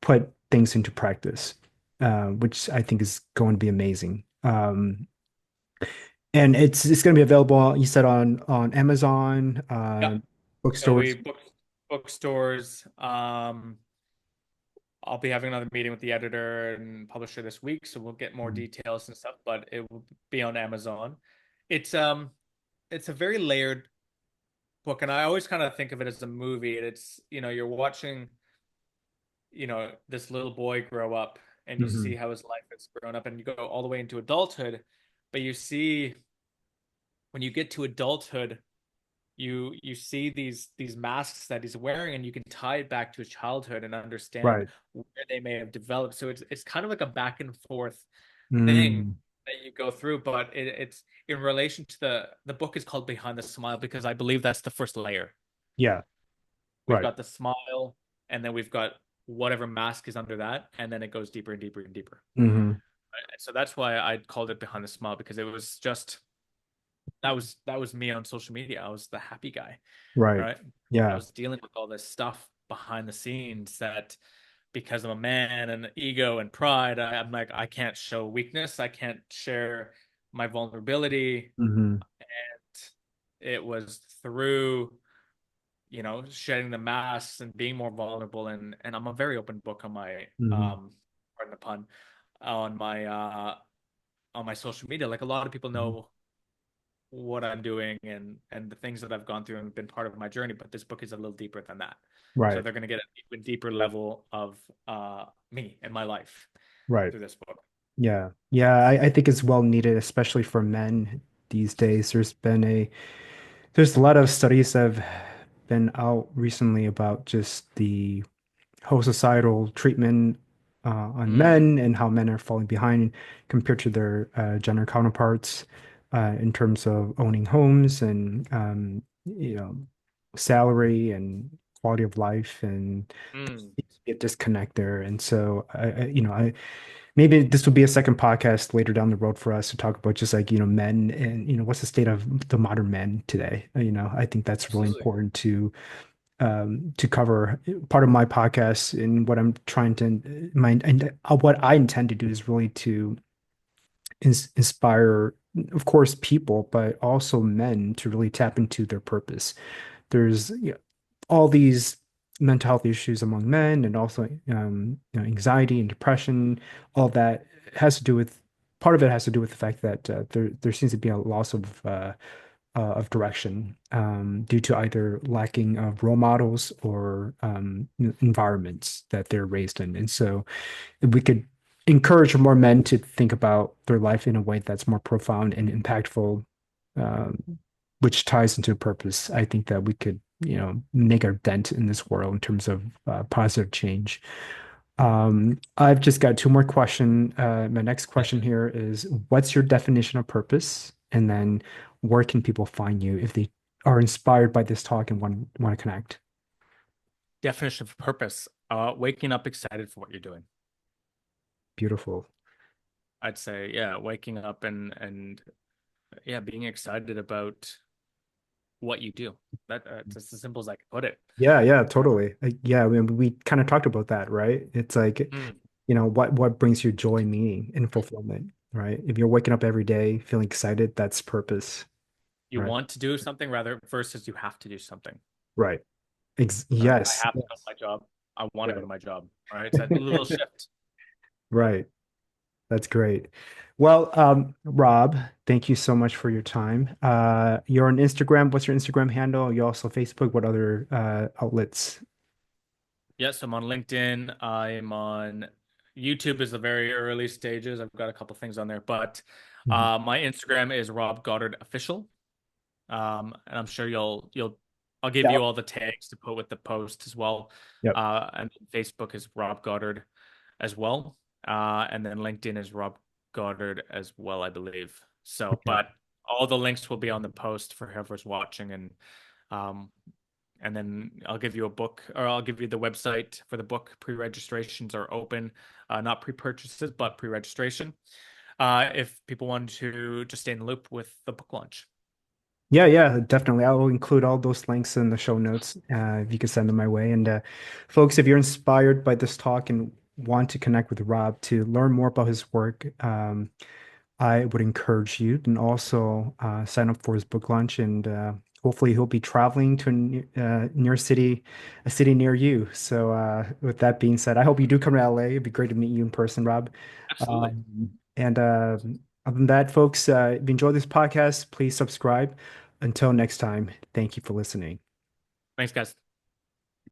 put things into practice, which I think is going to be amazing. And it's going to be available, you said, on Amazon, Yeah. So we bookstores. bookstores. I'll be having another meeting with the editor and publisher this week, so we'll get more Mhm. details and stuff, but it will be on Amazon. It's a very layered book, and I always kind of think of it as a movie. It's, you're watching, this little boy grow up and you see Mhm. how his life has grown up and you go all the way into adulthood, but you see when you get to adulthood, you see these masks that he's wearing and you can tie it back to his childhood and understand Right. where they may have developed. So it's kind of like a back and forth thing Mm. that you go through, but it's in relation to the book is called Behind the Smile because I believe that's the first layer. Yeah. We've Right. got the smile, and then we've got whatever mask is under that, and then it goes deeper and deeper and deeper. Hmm. So that's why I called it Behind the Smile because it was just that was me on social media. I was the happy guy, Right. right? I Yeah. was dealing with all this stuff behind the scenes that because I'm a man and ego and pride, I'm like I can't show weakness. I can't share my vulnerability. Hmm. It was through shedding the masks and being more vulnerable, and I'm a very open book on my Hmm. pardon the pun, on my social media. Like a lot of people Hmm. know what I'm doing and the things that I've gone through and been part of my journey, but this book is a little deeper than that. So Right. they're going to get an even deeper level of me and my life Right. through this book. Yeah. Yeah. I think it's well needed, especially for men these days. There's a lot of studies that have been out recently about just the whole societal treatment on Mm, men and how men are falling behind compared to their gender counterparts in terms of owning homes and salary and quality of life, and mm. a disconnect there. And so I maybe this will be a second podcast later down the road for us to talk about just like men and what's the state of the modern men today. I think that's really Absolutely. important to cover. Part of my podcast and what I'm trying to my and what I intend to do is really to inspire, of course, people, but also men to really tap into their purpose. There's all these mental health issues among men, and also anxiety and depression. All that has to do with part of it has to do with the fact that there seems to be a loss of direction due to either lacking of role models or environments that they're raised in. And so if we could encourage more men to think about their life in a way that's more profound and impactful, um, which ties into purpose. I think that we could, make our dent in this world in terms of positive change. I've just got two more questions. My next Yeah. question here is, what's your definition of purpose? And then where can people find you if they are inspired by this talk and want to connect? Definition of purpose: waking up excited for what you're doing. Beautiful. I'd say, yeah, waking up and yeah, being excited about what you do. That's as simple as I can put it. Yeah, yeah, totally. Yeah, I mean, we kind of talked about that, right? It's like, Mm. what brings you joy, meaning, and fulfillment, right? If you're waking up every day feeling excited, that's purpose, You right? want to do something rather versus you have to do something. Right. Right? I Yes. have to go to Yes. my job. I want to go to Right. my job. All right. It's that little shift. Right. That's great. Well, Rob, thank you so much for your time. You're on Instagram. What's your Instagram handle? You also Facebook. What other outlets? Yes, I'm on LinkedIn. I'm on YouTube is the very early stages. I've got a couple things on there, but Mhm. My Instagram is Rob Goddard Official. And I'm sure I'll give Yeah. you all the tags to put with the post as well. Yep. And Facebook is Rob Goddard as well. And then LinkedIn is Rob Goddard as well, I believe. So, Okay. but all the links will be on the post for whoever's watching, um, and then I'll give you a book, or I'll give you the website for the book. Pre-registrations are open, not pre-purchases, but pre-registration. If people want to just stay in the loop with the book launch. Yeah, yeah, definitely. I will include all those links in the show notes if you could send them my way. And folks, if you're inspired by this talk and want to connect with Rob to learn more about his work, I would encourage you and also sign up for his book launch. And hopefully, he'll be traveling to near city, a city near you. So, with that being said, I hope you do come to LA. It'd be great to meet you in person, Rob. Absolutely. And other than that, folks, if you enjoy this podcast, please subscribe. Until next time, thank you for listening. Thanks, guys.